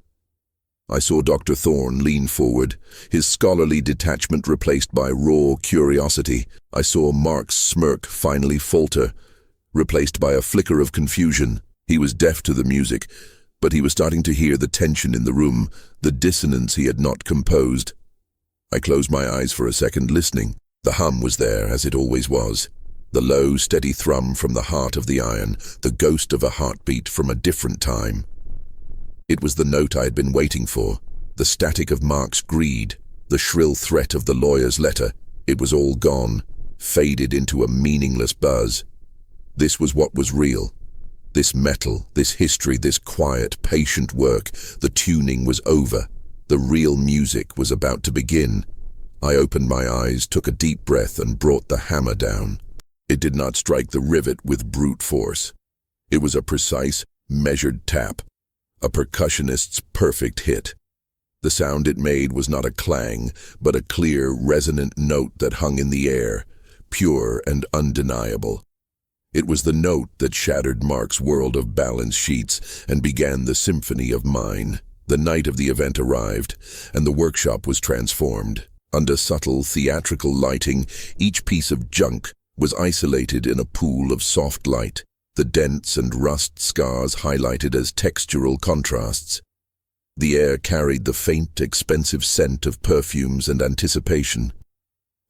I saw Dr. Thorne lean forward, his scholarly detachment replaced by raw curiosity. I saw Mark's smirk finally falter, replaced by a flicker of confusion. He was deaf to the music, but he was starting to hear the tension in the room, the dissonance he had not composed. I closed my eyes for a second, listening. The hum was there, as it always was. The low, steady thrum from the heart of the iron, the ghost of a heartbeat from a different time. It was the note I had been waiting for, the static of Mark's greed, the shrill threat of the lawyer's letter. It was all gone, faded into a meaningless buzz. This was what was real. This metal, this history, this quiet, patient work. The tuning was over. The real music was about to begin. I opened my eyes, took a deep breath, and brought the hammer down. It did not strike the rivet with brute force. It was a precise, measured tap, a percussionist's perfect hit. The sound it made was not a clang, but a clear, resonant note that hung in the air, pure and undeniable. It was the note that shattered Mark's world of balance sheets and began the symphony of mine. The night of the event arrived, and the workshop was transformed. Under subtle, theatrical lighting, each piece of junk was isolated in a pool of soft light, the dents and rust scars highlighted as textural contrasts. The air carried the faint, expensive scent of perfumes and anticipation.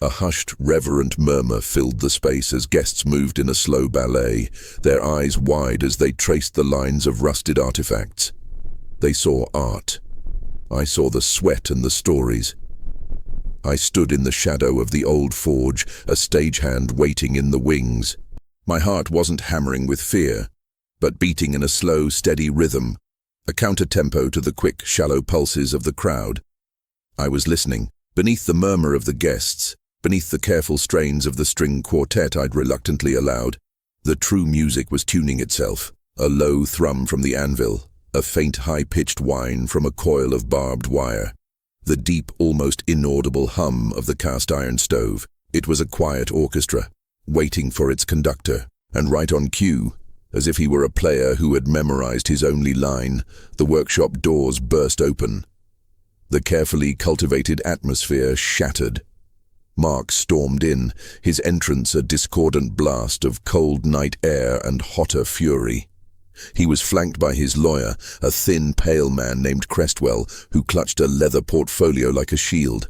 A hushed, reverent murmur filled the space as guests moved in a slow ballet, their eyes wide as they traced the lines of rusted artifacts. They saw art. I saw the sweat and the stories. I stood in the shadow of the old forge, a stagehand waiting in the wings. My heart wasn't hammering with fear, but beating in a slow, steady rhythm, a counter-tempo to the quick, shallow pulses of the crowd. I was listening, beneath the murmur of the guests, beneath the careful strains of the string quartet I'd reluctantly allowed. The true music was tuning itself, a low thrum from the anvil, a faint high-pitched whine from a coil of barbed wire, the deep, almost inaudible hum of the cast-iron stove. It was a quiet orchestra, waiting for its conductor, and right on cue, as if he were a player who had memorized his only line, the workshop doors burst open. The carefully cultivated atmosphere shattered. Mark stormed in, his entrance a discordant blast of cold night air and hotter fury. He was flanked by his lawyer, a thin, pale man named Crestwell, who clutched a leather portfolio like a shield.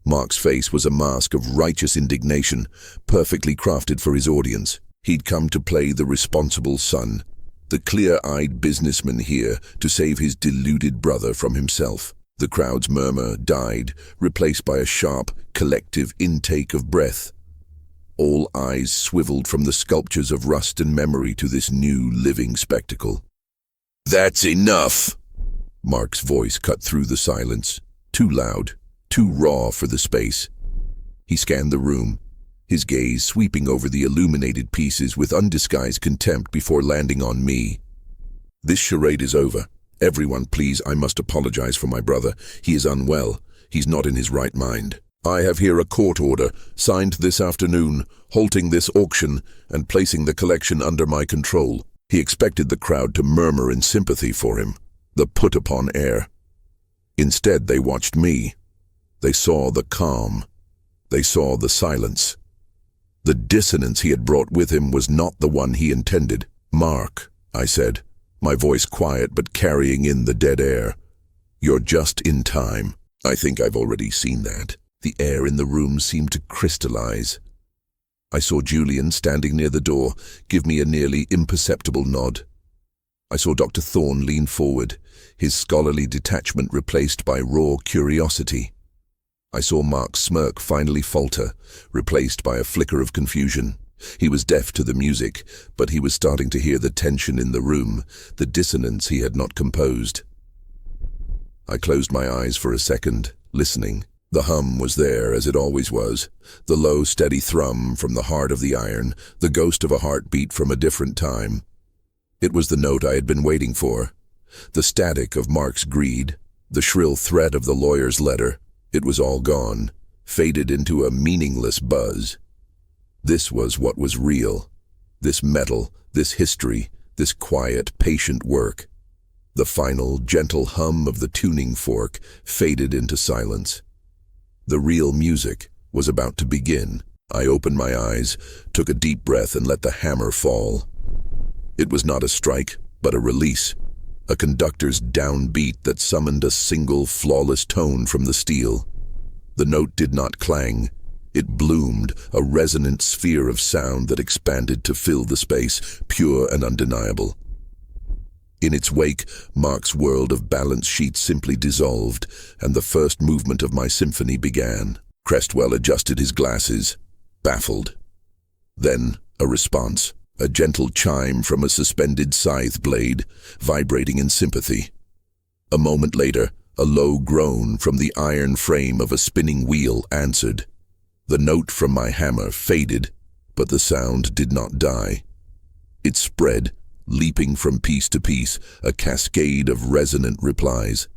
Mark's face was a mask of righteous indignation, perfectly crafted for his audience. He'd come to play the responsible son, the clear-eyed businessman here to save his deluded brother from himself. The crowd's murmur died, replaced by a sharp, collective intake of breath. All eyes swiveled from the sculptures of rust and memory to this new, living spectacle. "That's enough!" Mark's voice cut through the silence, too loud, too raw for the space. He scanned the room, his gaze sweeping over the illuminated pieces with undisguised contempt before landing on me. "This charade is over. Everyone, please, I must apologize for my brother. He is unwell. He's not in his right mind. I have here a court order, signed this afternoon, halting this auction and placing the collection under my control." He expected the crowd to murmur in sympathy for him, the put-upon air. Instead, they watched me. They saw the calm. They saw the silence. The dissonance he had brought with him was not the one he intended. "Mark," I said, my voice quiet but carrying in the dead air. "You're just in time." I think I've already seen that. The air in the room seemed to crystallize. I saw Julian standing near the door, give me a nearly imperceptible nod. I saw Dr. Thorne lean forward, his scholarly detachment replaced by raw curiosity. I saw Mark's smirk finally falter, replaced by a flicker of confusion. He was deaf to the music, but he was starting to hear the tension in the room, the dissonance he had not composed. I closed my eyes for a second, listening. The hum was there, as it always was, the low, steady thrum from the heart of the iron, the ghost of a heartbeat from a different time. It was the note I had been waiting for, the static of Mark's greed, the shrill threat of the lawyer's letter. It was all gone, faded into a meaningless buzz. This was what was real. This metal, this history, this quiet, patient work. The final, gentle hum of the tuning fork faded into silence. The real music was about to begin. I opened my eyes, took a deep breath, and let the hammer fall. It was not a strike, but a release, a conductor's downbeat that summoned a single, flawless tone from the steel. The note did not clang. It bloomed, a resonant sphere of sound that expanded to fill the space, pure and undeniable. In its wake, Mark's world of balance sheets simply dissolved, and the first movement of my symphony began. Crestwell adjusted his glasses, baffled. Then, a response, a gentle chime from a suspended scythe blade, vibrating in sympathy. A moment later, a low groan from the iron frame of a spinning wheel answered. The note from my hammer faded, but the sound did not die. It spread, leaping from piece to piece, a cascade of resonant replies.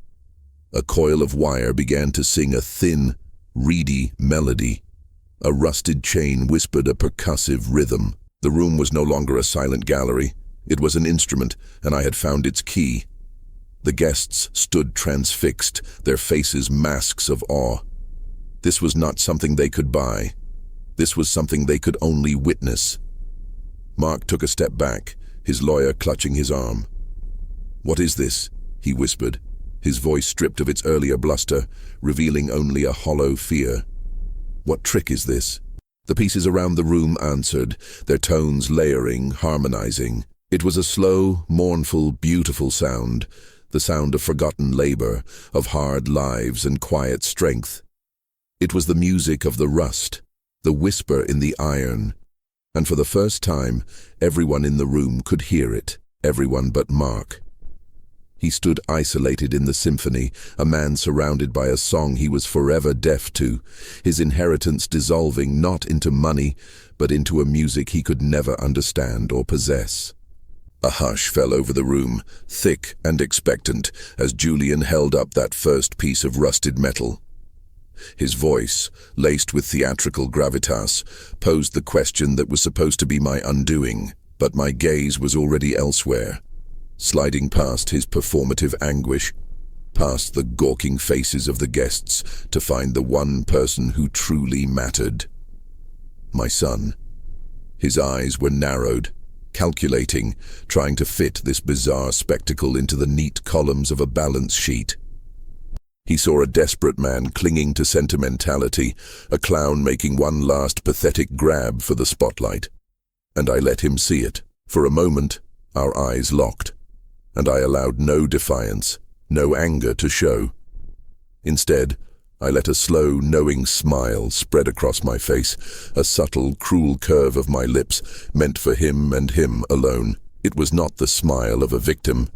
A coil of wire began to sing a thin, reedy melody. A rusted chain whispered a percussive rhythm. The room was no longer a silent gallery. It was an instrument, and I had found its key. The guests stood transfixed, their faces masks of awe. This was not something they could buy. This was something they could only witness. Mark took a step back, his lawyer clutching his arm. "What is this?" he whispered, his voice stripped of its earlier bluster, revealing only a hollow fear. "What trick is this?" The pieces around the room answered, their tones layering, harmonizing. It was a slow, mournful, beautiful sound, the sound of forgotten labor, of hard lives and quiet strength. It was the music of the rust, the whisper in the iron, and for the first time, everyone in the room could hear it, everyone but Mark. He stood isolated in the symphony, a man surrounded by a song he was forever deaf to, his inheritance dissolving not into money, but into a music he could never understand or possess. A hush fell over the room, thick and expectant, as Julian held up that first piece of rusted metal. His voice, laced with theatrical gravitas, posed the question that was supposed to be my undoing, but my gaze was already elsewhere, sliding past his performative anguish, past the gawking faces of the guests, to find the one person who truly mattered. My son. His eyes were narrowed, calculating, trying to fit this bizarre spectacle into the neat columns of a balance sheet. He saw a desperate man clinging to sentimentality, a clown making one last pathetic grab for the spotlight. And I let him see it. For a moment, our eyes locked, and I allowed no defiance, no anger to show. Instead, I let a slow, knowing smile spread across my face, a subtle, cruel curve of my lips, meant for him and him alone. It was not the smile of a victim.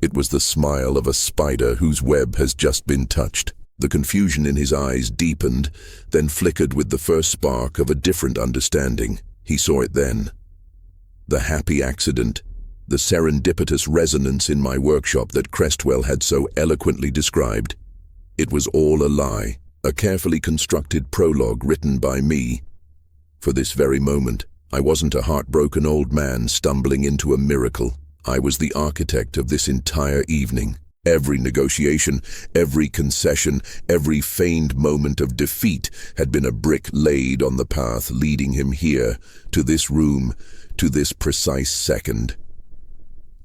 It was the smile of a spider whose web has just been touched. The confusion in his eyes deepened, then flickered with the first spark of a different understanding. He saw it then. The happy accident, the serendipitous resonance in my workshop that Crestwell had so eloquently described. It was all a lie, a carefully constructed prologue written by me. For this very moment, I wasn't a heartbroken old man stumbling into a miracle. I was the architect of this entire evening. Every negotiation, every concession, every feigned moment of defeat had been a brick laid on the path leading him here, to this room, to this precise second.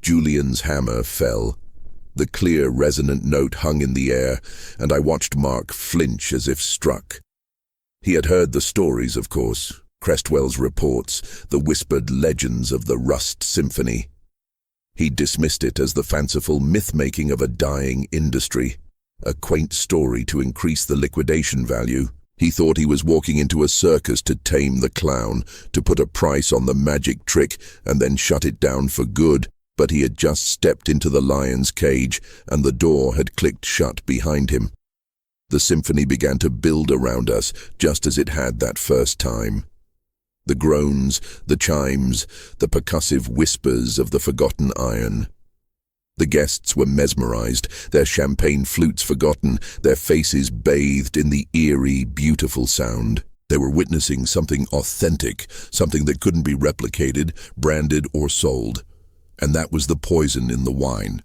Julian's hammer fell. The clear, resonant note hung in the air, and I watched Mark flinch as if struck. He had heard the stories, of course, Crestwell's reports, the whispered legends of the Rust Symphony. He dismissed it as the fanciful myth-making of a dying industry, a quaint story to increase the liquidation value. He thought he was walking into a circus to tame the clown, to put a price on the magic trick and then shut it down for good. But he had just stepped into the lion's cage, and the door had clicked shut behind him. The symphony began to build around us, just as it had that first time. The groans, the chimes, the percussive whispers of the forgotten iron. The guests were mesmerized, their champagne flutes forgotten, their faces bathed in the eerie, beautiful sound. They were witnessing something authentic, something that couldn't be replicated, branded, or sold. And that was the poison in the wine.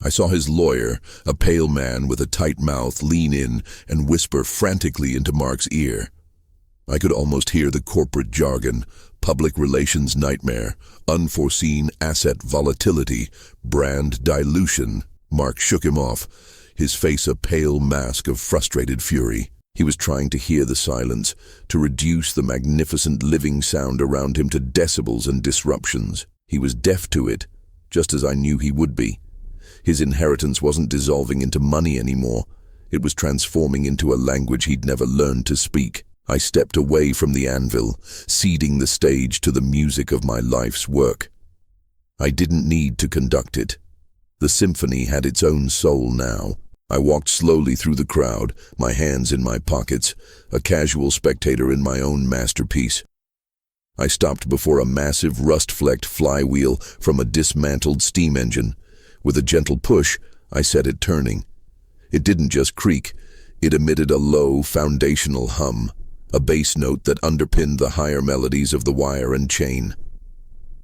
I saw his lawyer, a pale man with a tight mouth, lean in and whisper frantically into Mark's ear. I could almost hear the corporate jargon, public relations nightmare, unforeseen asset volatility, brand dilution. Mark shook him off, his face a pale mask of frustrated fury. He was trying to hear the silence, to reduce the magnificent living sound around him to decibels and disruptions. He was deaf to it, just as I knew he would be. His inheritance wasn't dissolving into money anymore. It was transforming into a language he'd never learned to speak. I stepped away from the anvil, ceding the stage to the music of my life's work. I didn't need to conduct it. The symphony had its own soul now. I walked slowly through the crowd, my hands in my pockets, a casual spectator in my own masterpiece. I stopped before a massive rust-flecked flywheel from a dismantled steam engine. With a gentle push, I set it turning. It didn't just creak, it emitted a low, foundational hum, a bass note that underpinned the higher melodies of the wire and chain.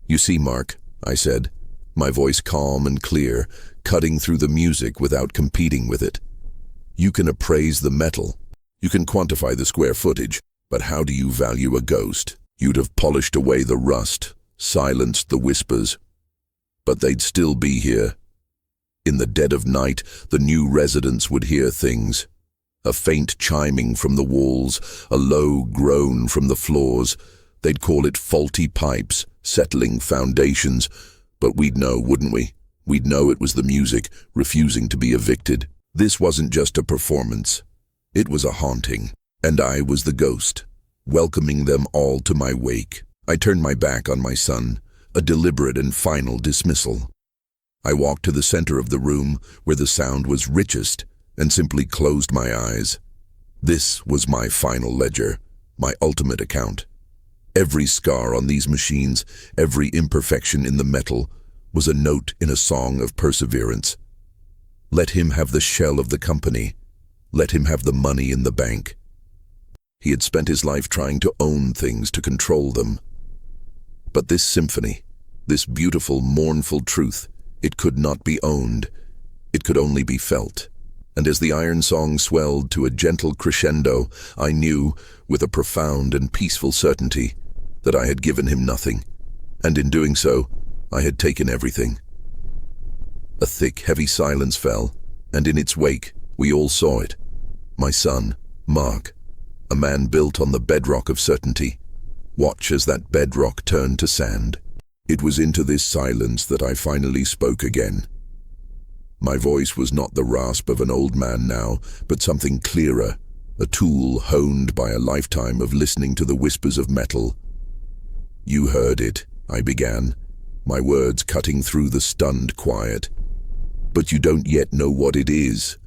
"You see, Mark," I said, my voice calm and clear, cutting through the music without competing with it. "You can appraise the metal, you can quantify the square footage, but how do you value a ghost? You'd have polished away the rust, silenced the whispers, but they'd still be here. In the dead of night, the new residents would hear things. A faint chiming from the walls, a low groan from the floors. They'd call it faulty pipes, settling foundations, but we'd know, wouldn't we? We'd know it was the music, refusing to be evicted. This wasn't just a performance. It was a haunting, and I was the ghost, welcoming them all to my wake. I turned my back on my son, a deliberate and final dismissal. I walked to the center of the room, where the sound was richest, and simply closed my eyes. This was my final ledger, my ultimate account. Every scar on these machines, every imperfection in the metal, was a note in a song of perseverance. Let him have the shell of the company. Let him have the money in the bank. He had spent his life trying to own things, to control them. But this symphony, this beautiful, mournful truth, it could not be owned. It could only be felt. And as the iron song swelled to a gentle crescendo, I knew, with a profound and peaceful certainty, that I had given him nothing, and in doing so, I had taken everything. A thick, heavy silence fell, and in its wake, we all saw it. My son, Mark, a man built on the bedrock of certainty. Watch as that bedrock turned to sand. It was into this silence that I finally spoke again. My voice was not the rasp of an old man now, but something clearer, a tool honed by a lifetime of listening to the whispers of metal. "You heard it," I began, my words cutting through the stunned quiet. "But you don't yet know what it is."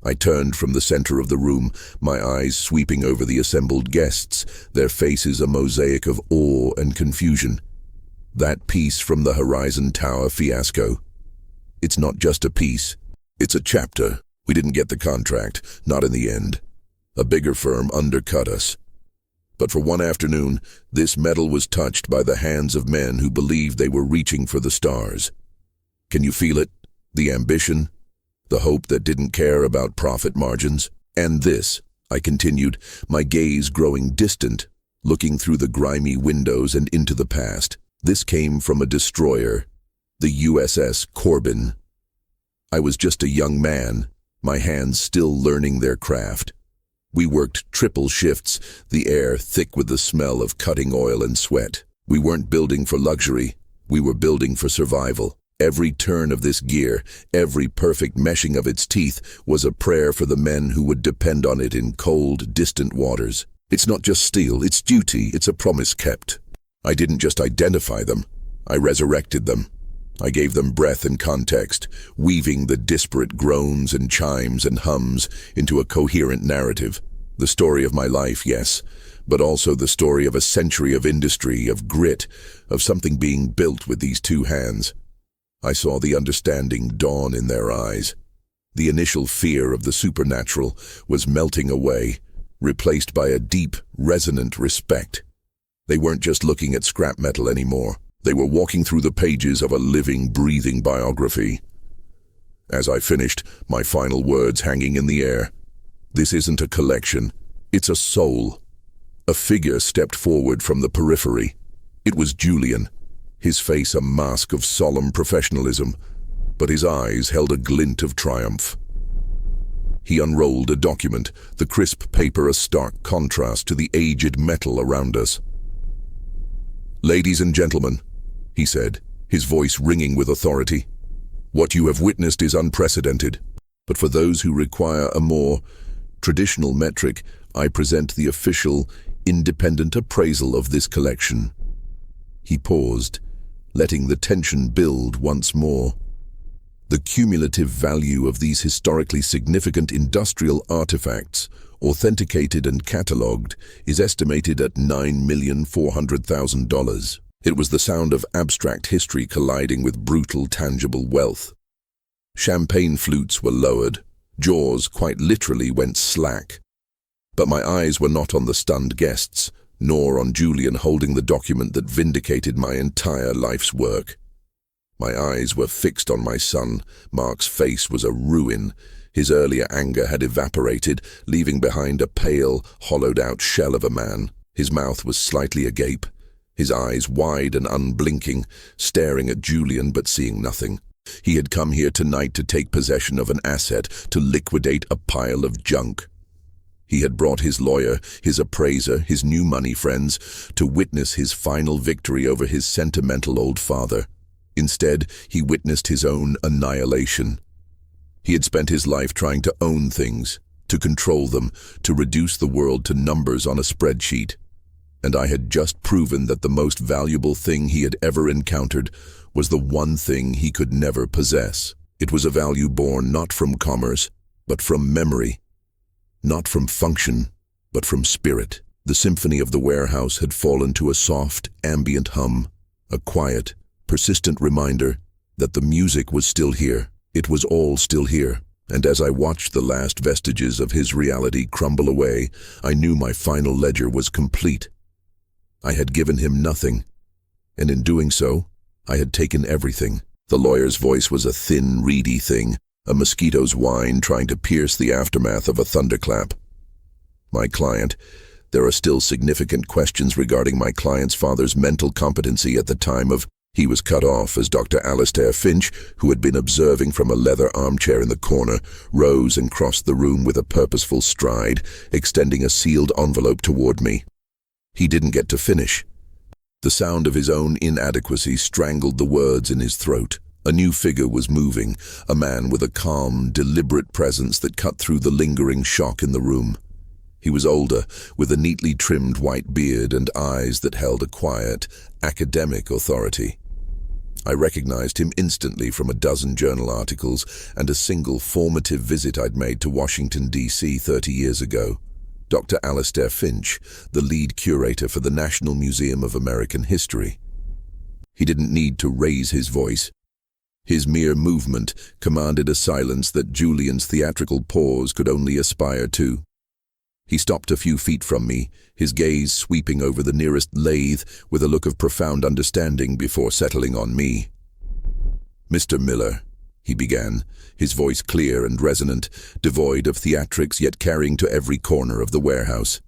I turned from the center of the room, my eyes sweeping over the assembled guests, their faces a mosaic of awe and confusion. That piece from the Horizon Tower fiasco. It's not just a piece, it's a chapter. We didn't get the contract, not in the end. A bigger firm undercut us. But for one afternoon, this metal was touched by the hands of men who believed they were reaching for the stars. Can you feel it? The ambition? The hope that didn't care about profit margins? And this, I continued, my gaze growing distant, looking through the grimy windows and into the past. This came from a destroyer, the USS Corbin. I was just a young man, my hands still learning their craft. We worked triple shifts, the air thick with the smell of cutting oil and sweat. We weren't building for luxury, we were building for survival. Every turn of this gear, every perfect meshing of its teeth, was a prayer for the men who would depend on it in cold, distant waters. It's not just steel, it's duty, it's a promise kept. I didn't just identify them, I resurrected them. I gave them breath and context, weaving the disparate groans and chimes and hums into a coherent narrative. The story of my life, yes, but also the story of a century of industry, of grit, of something being built with these two hands. I saw the understanding dawn in their eyes. The initial fear of the supernatural was melting away, replaced by a deep, resonant respect. They weren't just looking at scrap metal anymore. They were walking through the pages of a living, breathing biography. As I finished, my final words hanging in the air. This isn't a collection, it's a soul. A figure stepped forward from the periphery. It was Julian, his face a mask of solemn professionalism, but his eyes held a glint of triumph. He unrolled a document, the crisp paper a stark contrast to the aged metal around us. "Ladies and gentlemen," he said, his voice ringing with authority, "what you have witnessed is unprecedented, but for those who require a more traditional metric, I present the official, independent appraisal of this collection." He paused, letting the tension build once more. The cumulative value of these historically significant industrial artifacts, authenticated and catalogued, is estimated at $9,400,000. It was the sound of abstract history colliding with brutal, tangible wealth. Champagne flutes were lowered, Jaws quite literally went slack. But my eyes were not on the stunned guests, nor on Julian holding the document that vindicated my entire life's work. My eyes were fixed on my son. Mark's face was a ruin. His earlier anger had evaporated, leaving behind a pale, hollowed-out shell of a man. His mouth was slightly agape, his eyes wide and unblinking, staring at Julian but seeing nothing. He had come here tonight to take possession of an asset, to liquidate a pile of junk. He had brought his lawyer, his appraiser, his new money friends, to witness his final victory over his sentimental old father. Instead, he witnessed his own annihilation. He had spent his life trying to own things, to control them, to reduce the world to numbers on a spreadsheet. And I had just proven that the most valuable thing he had ever encountered was the one thing he could never possess. It was a value born not from commerce, but from memory. Not from function, but from spirit. The symphony of the warehouse had fallen to a soft, ambient hum, a quiet, persistent reminder that the music was still here. It was all still here. And as I watched the last vestiges of his reality crumble away, I knew my final ledger was complete. I had given him nothing, and in doing so, I had taken everything. The lawyer's voice was a thin, reedy thing, a mosquito's whine trying to pierce the aftermath of a thunderclap. My client, there are still significant questions regarding my client's father's mental competency at the time of. He was cut off as Dr. Alastair Finch, who had been observing from a leather armchair in the corner, rose and crossed the room with a purposeful stride, extending a sealed envelope toward me. He didn't get to finish. The sound of his own inadequacy strangled the words in his throat. A new figure was moving, a man with a calm, deliberate presence that cut through the lingering shock in the room. He was older, with a neatly trimmed white beard and eyes that held a quiet, academic authority. I recognized him instantly from a dozen journal articles and a single formative visit I'd made to Washington, D.C. 30 years ago. Dr. Alastair Finch, the lead curator for the National Museum of American History. He didn't need to raise his voice. His mere movement commanded a silence that Julian's theatrical pause could only aspire to. He stopped a few feet from me, his gaze sweeping over the nearest lathe with a look of profound understanding before settling on me. "Mr. Miller," he began, his voice clear and resonant, devoid of theatrics yet carrying to every corner of the warehouse.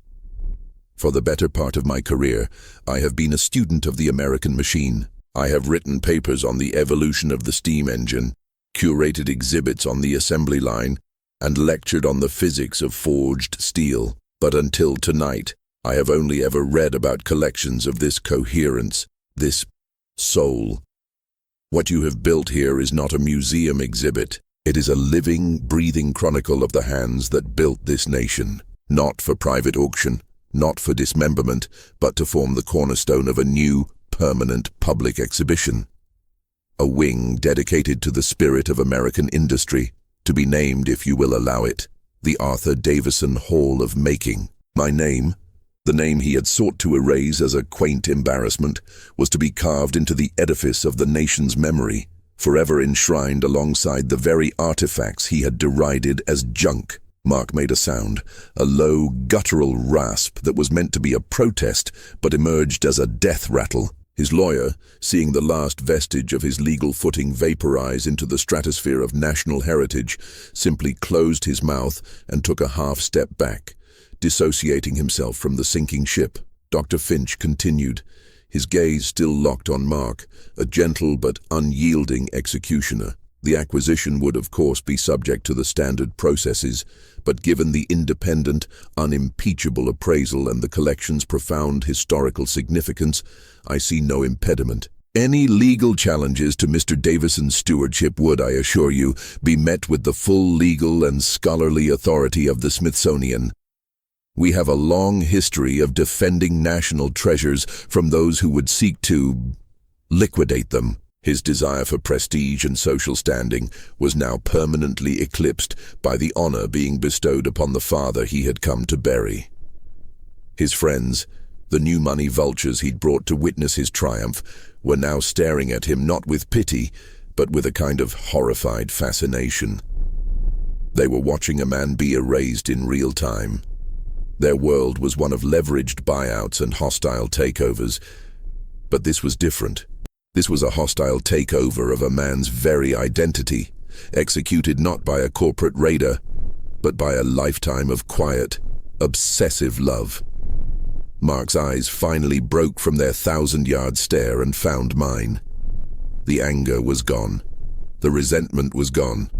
"For the better part of my career, I have been a student of the American machine. I have written papers on the evolution of the steam engine, curated exhibits on the assembly line, and lectured on the physics of forged steel. But until tonight, I have only ever read about collections of this coherence, this soul. What you have built here is not a museum exhibit. It is a living, breathing chronicle of the hands that built this nation, not for private auction, not for dismemberment, but to form the cornerstone of a new, permanent public exhibition. A wing dedicated to the spirit of American industry, to be named, if you will allow it, the Arthur Davison Hall of Making. My name, the name he had sought to erase as a quaint embarrassment, was to be carved into the edifice of the nation's memory, forever enshrined alongside the very artifacts he had derided as junk. Mark made a sound, a low, guttural rasp that was meant to be a protest, but emerged as a death rattle. His lawyer, seeing the last vestige of his legal footing vaporize into the stratosphere of national heritage, simply closed his mouth and took a half-step back, dissociating himself from the sinking ship. Dr. Finch continued, his gaze still locked on Mark, a gentle but unyielding executioner. The acquisition would, of course, be subject to the standard processes, but given the independent, unimpeachable appraisal and the collection's profound historical significance, I see no impediment. Any legal challenges to Mr. Davison's stewardship would, I assure you, be met with the full legal and scholarly authority of the Smithsonian. We have a long history of defending national treasures from those who would seek to liquidate them. His desire for prestige and social standing was now permanently eclipsed by the honor being bestowed upon the father he had come to bury. His friends, the new money vultures he'd brought to witness his triumph, were now staring at him not with pity, but with a kind of horrified fascination. They were watching a man be erased in real time. Their world was one of leveraged buyouts and hostile takeovers. But this was different. This was a hostile takeover of a man's very identity, executed not by a corporate raider, but by a lifetime of quiet, obsessive love. Mark's eyes finally broke from their 1,000-yard stare and found mine. The anger was gone. The resentment was gone.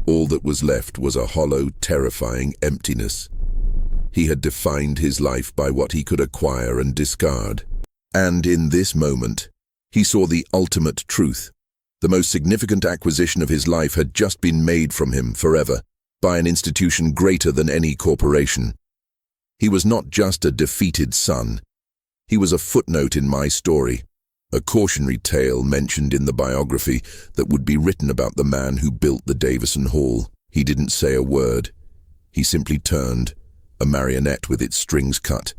All that was left was a hollow, terrifying emptiness. He had defined his life by what he could acquire and discard. And in this moment, he saw the ultimate truth. The most significant acquisition of his life had just been made from him forever, by an institution greater than any corporation. He was not just a defeated son. He was a footnote in my story, a cautionary tale mentioned in the biography that would be written about the man who built the Davison Hall. He didn't say a word. He simply turned, a marionette with its strings cut,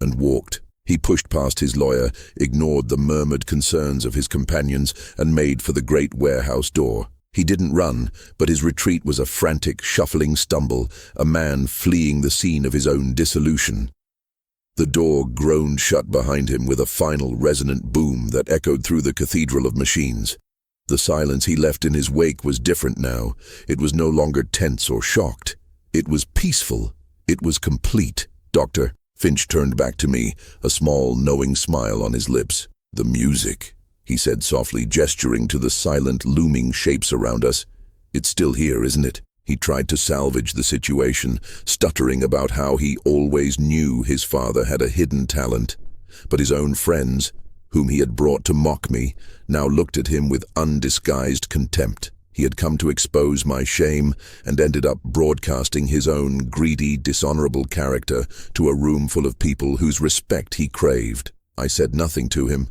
and walked. He pushed past his lawyer, ignored the murmured concerns of his companions, and made for the great warehouse door. He didn't run, but his retreat was a frantic, shuffling stumble, a man fleeing the scene of his own dissolution. The door groaned shut behind him with a final resonant boom that echoed through the cathedral of machines. The silence he left in his wake was different now. It was no longer tense or shocked. It was peaceful. It was complete. "Doctor," Finch turned back to me, a small, knowing smile on his lips. "The music," he said softly, gesturing to the silent, looming shapes around us. "It's still here, isn't it?" He tried to salvage the situation, stuttering about how he always knew his father had a hidden talent. But his own friends, whom he had brought to mock me, now looked at him with undisguised contempt. He had come to expose my shame and ended up broadcasting his own greedy, dishonorable character to a room full of people whose respect he craved. I said nothing to him.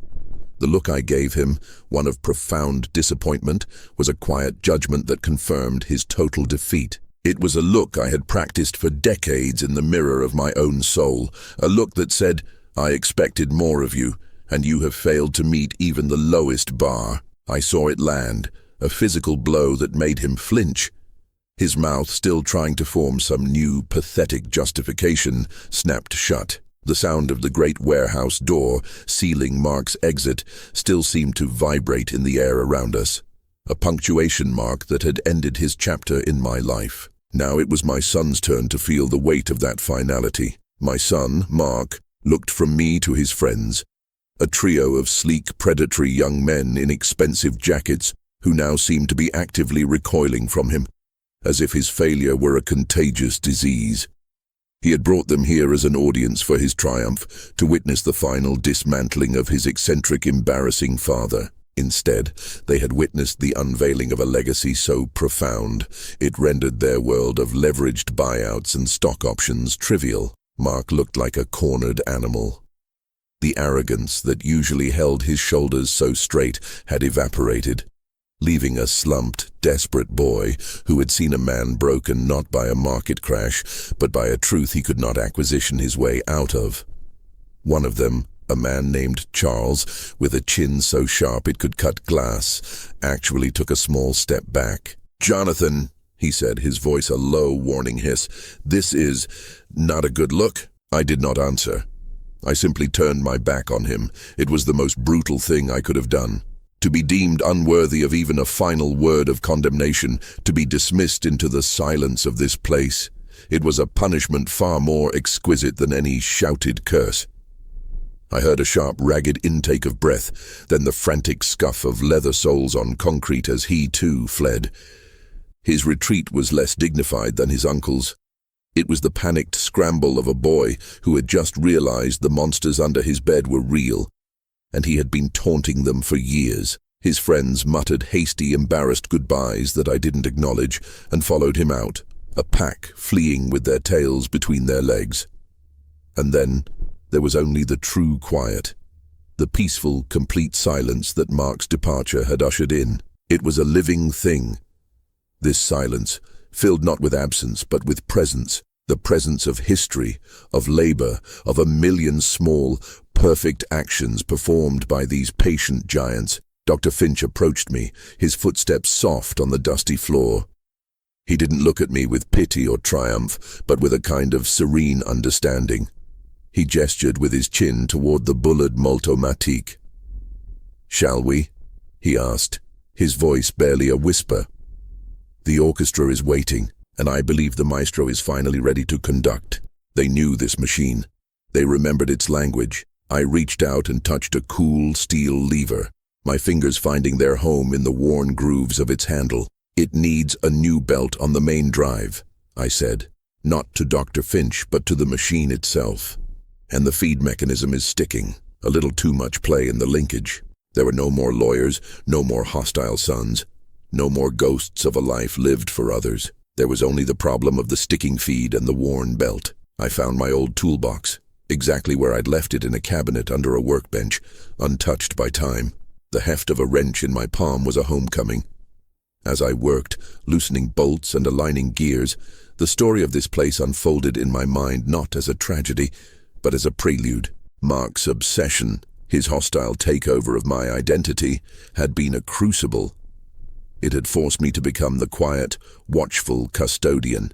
The look I gave him, one of profound disappointment, was a quiet judgment that confirmed his total defeat. It was a look I had practiced for decades in the mirror of my own soul, a look that said, "I expected more of you, and you have failed to meet even the lowest bar." I saw it land, a physical blow that made him flinch. His mouth, still trying to form some new, pathetic justification, snapped shut. The sound of the great warehouse door, sealing Mark's exit, still seemed to vibrate in the air around us, a punctuation mark that had ended his chapter in my life. Now it was my son's turn to feel the weight of that finality. My son, Mark, looked from me to his friends, a trio of sleek, predatory young men in expensive jackets who now seemed to be actively recoiling from him, as if his failure were a contagious disease. He had brought them here as an audience for his triumph, to witness the final dismantling of his eccentric, embarrassing father. Instead, they had witnessed the unveiling of a legacy so profound, it rendered their world of leveraged buyouts and stock options trivial. Mark looked like a cornered animal. The arrogance that usually held his shoulders so straight had evaporated, leaving a slumped, desperate boy who had seen a man broken not by a market crash, but by a truth he could not acquisition his way out of. One of them, a man named Charles, with a chin so sharp it could cut glass, actually took a small step back. "Jonathan," he said, his voice a low, warning hiss, "this is not a good look." I did not answer. I simply turned my back on him. It was the most brutal thing I could have done. To be deemed unworthy of even a final word of condemnation, to be dismissed into the silence of this place. It was a punishment far more exquisite than any shouted curse. I heard a sharp, ragged intake of breath, then the frantic scuff of leather soles on concrete as he, too, fled. His retreat was less dignified than his uncle's. It was the panicked scramble of a boy who had just realized the monsters under his bed were real, and he had been taunting them for years. His friends muttered hasty, embarrassed goodbyes that I didn't acknowledge and followed him out, a pack fleeing with their tails between their legs. And then there was only the true quiet, the peaceful, complete silence that Mark's departure had ushered in. It was a living thing. This silence, filled not with absence but with presence, the presence of history, of labor, of a million small, perfect actions performed by these patient giants. Dr. Finch approached me, his footsteps soft on the dusty floor. He didn't look at me with pity or triumph, but with a kind of serene understanding. He gestured with his chin toward the Bullard Multomatique. "Shall we?" he asked, his voice barely a whisper. "The orchestra is waiting, and I believe the maestro is finally ready to conduct." They knew this machine. They remembered its language. I reached out and touched a cool steel lever, my fingers finding their home in the worn grooves of its handle. "It needs a new belt on the main drive," I said, not to Dr. Finch, but to the machine itself. "And the feed mechanism is sticking. A little too much play in the linkage." There were no more lawyers, no more hostile sons, no more ghosts of a life lived for others. There was only the problem of the sticking feed and the worn belt. I found my old toolbox, exactly where I'd left it in a cabinet under a workbench, untouched by time. The heft of a wrench in my palm was a homecoming. As I worked, loosening bolts and aligning gears, the story of this place unfolded in my mind not as a tragedy, but as a prelude. Mark's obsession, his hostile takeover of my identity, had been a crucible. It had forced me to become the quiet, watchful custodian.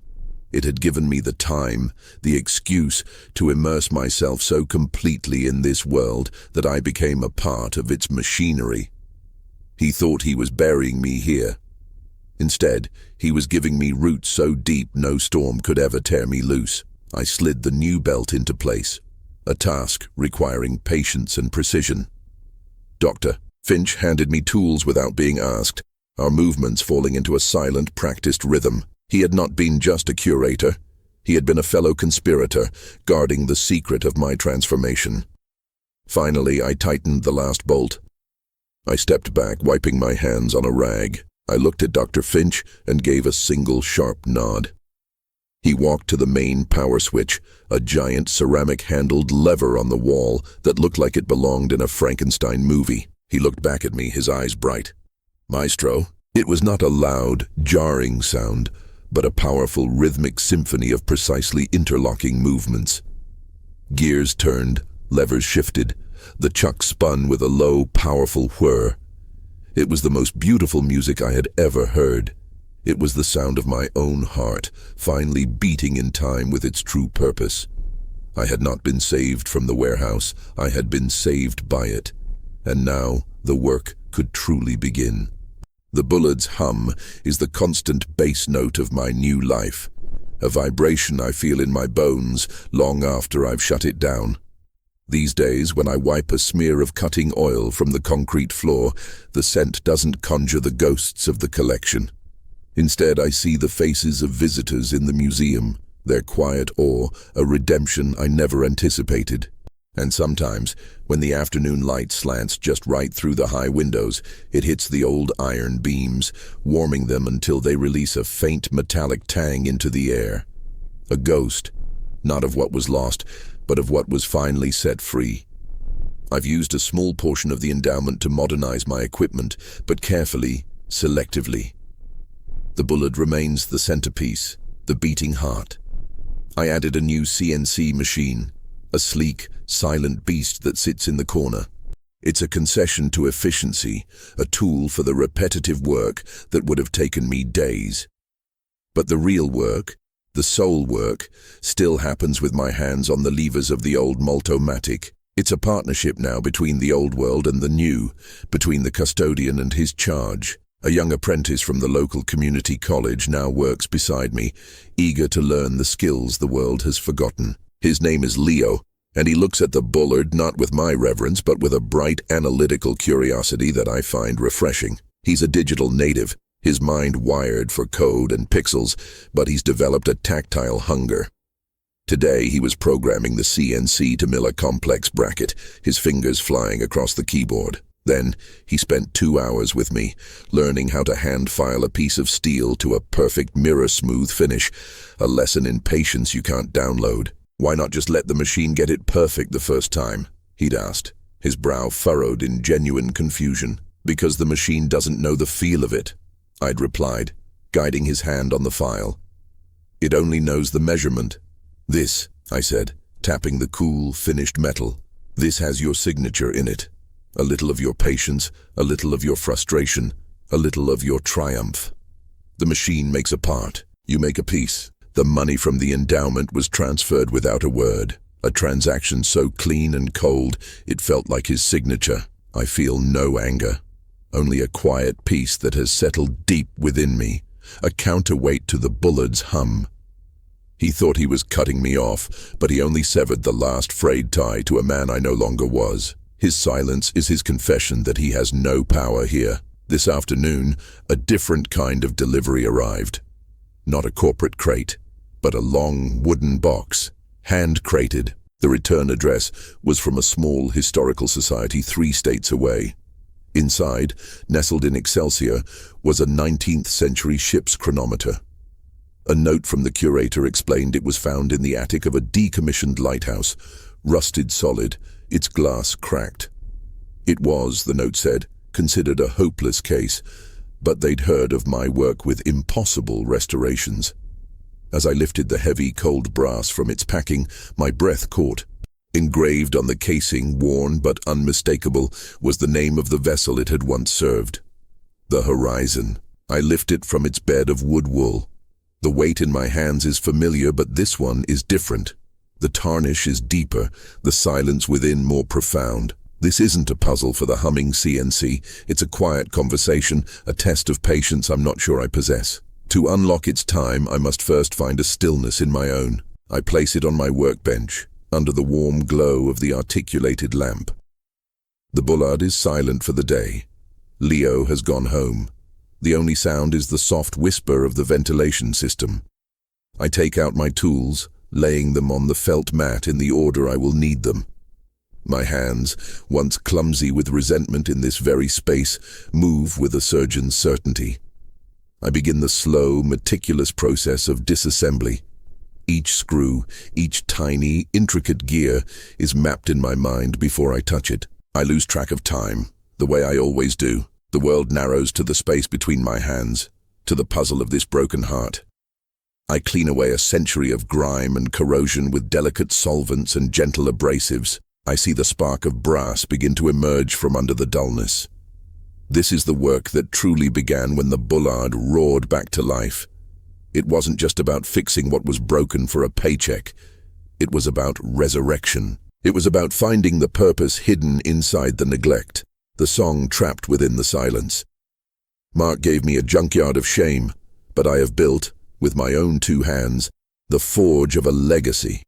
It had given me the time, the excuse to immerse myself so completely in this world that I became a part of its machinery. He thought he was burying me here. Instead, he was giving me roots so deep no storm could ever tear me loose. I slid the new belt into place, a task requiring patience and precision. Dr. Finch handed me tools without being asked, our movements falling into a silent, practiced rhythm. He had not been just a curator. He had been a fellow conspirator, guarding the secret of my transformation. Finally, I tightened the last bolt. I stepped back, wiping my hands on a rag. I looked at Dr. Finch and gave a single sharp nod. He walked to the main power switch, a giant ceramic-handled lever on the wall that looked like it belonged in a Frankenstein movie. He looked back at me, his eyes bright. "Maestro." It was not a loud, jarring sound, but a powerful rhythmic symphony of precisely interlocking movements. Gears turned, levers shifted, the chuck spun with a low, powerful whir. It was the most beautiful music I had ever heard. It was the sound of my own heart, finally beating in time with its true purpose. I had not been saved from the warehouse, I had been saved by it. And now the work could truly begin. The Bullard's hum is the constant bass note of my new life, a vibration I feel in my bones long after I've shut it down. These days, when I wipe a smear of cutting oil from the concrete floor, the scent doesn't conjure the ghosts of the collection. Instead, I see the faces of visitors in the museum, their quiet awe, a redemption I never anticipated. And sometimes, when the afternoon light slants just right through the high windows, it hits the old iron beams, warming them until they release a faint metallic tang into the air. A ghost, not of what was lost, but of what was finally set free. I've used a small portion of the endowment to modernize my equipment, but carefully, selectively. The Bullard remains the centerpiece, the beating heart. I added a new CNC machine, a sleek, silent beast that sits in the corner. It's a concession to efficiency, a tool for the repetitive work that would have taken me days. But the real work, the soul work, still happens with my hands on the levers of the old Multomatic. It's a partnership now between the old world and the new, between the custodian and his charge. A young apprentice from the local community college now works beside me, eager to learn the skills the world has forgotten. His name is Leo, and he looks at the Bullard not with my reverence, but with a bright, analytical curiosity that I find refreshing. He's a digital native, his mind wired for code and pixels, but he's developed a tactile hunger. Today he was programming the CNC to mill a complex bracket, his fingers flying across the keyboard. Then he spent 2 hours with me, learning how to hand-file a piece of steel to a perfect mirror-smooth finish, a lesson in patience you can't download. "Why not just let the machine get it perfect the first time?" he'd asked, his brow furrowed in genuine confusion. "Because the machine doesn't know the feel of it," I'd replied, guiding his hand on the file. "It only knows the measurement." "This," I said, tapping the cool, finished metal, "this has your signature in it. A little of your patience, a little of your frustration, a little of your triumph." The machine makes a part. You make a piece. The money from the endowment was transferred without a word. A transaction so clean and cold, it felt like his signature. I feel no anger. Only a quiet peace that has settled deep within me. A counterweight to the bullard's hum. He thought he was cutting me off, but he only severed the last frayed tie to a man I no longer was. His silence is his confession that he has no power here. This afternoon, a different kind of delivery arrived. Not a corporate crate, but a long wooden box, hand-crated. The return address was from a small historical society 3 states away. Inside, nestled in Excelsior, was a 19th century ship's chronometer. A note from the curator explained it was found in the attic of a decommissioned lighthouse, rusted solid, its glass cracked. It was, the note said, considered a hopeless case, but they'd heard of my work with impossible restorations. As I lifted the heavy, cold brass from its packing, my breath caught. Engraved on the casing, worn but unmistakable, was the name of the vessel it had once served. The Horizon. I lift it from its bed of wood wool. The weight in my hands is familiar, but this one is different. The tarnish is deeper, the silence within more profound. This isn't a puzzle for the humming CNC. It's a quiet conversation, a test of patience I'm not sure I possess. To unlock its time, I must first find a stillness in my own. I place it on my workbench, under the warm glow of the articulated lamp. The bullard is silent for the day. Leo has gone home. The only sound is the soft whisper of the ventilation system. I take out my tools, laying them on the felt mat in the order I will need them. My hands, once clumsy with resentment in this very space, move with a surgeon's certainty. I begin the slow, meticulous process of disassembly. Each screw, each tiny, intricate gear is mapped in my mind before I touch it. I lose track of time, the way I always do. The world narrows to the space between my hands, to the puzzle of this broken heart. I clean away a century of grime and corrosion with delicate solvents and gentle abrasives. I see the spark of brass begin to emerge from under the dullness. This is the work that truly began when the bullard roared back to life. It wasn't just about fixing what was broken for a paycheck. It was about resurrection. It was about finding the purpose hidden inside the neglect, the song trapped within the silence. Mark gave me a junkyard of shame, but I have built, with my own 2 hands, the forge of a legacy.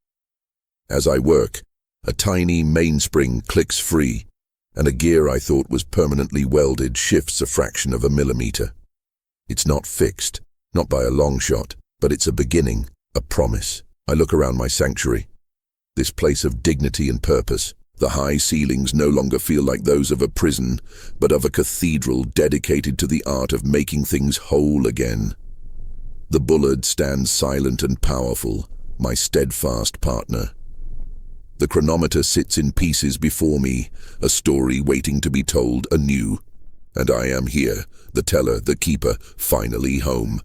As I work, a tiny mainspring clicks free, and a gear I thought was permanently welded shifts a fraction of a millimeter. It's not fixed, not by a long shot, but it's a beginning, a promise. I look around my sanctuary, this place of dignity and purpose. The high ceilings no longer feel like those of a prison, but of a cathedral dedicated to the art of making things whole again. The bullard stands silent and powerful, my steadfast partner. The chronometer sits in pieces before me, a story waiting to be told anew. And I am here, the teller, the keeper, finally home.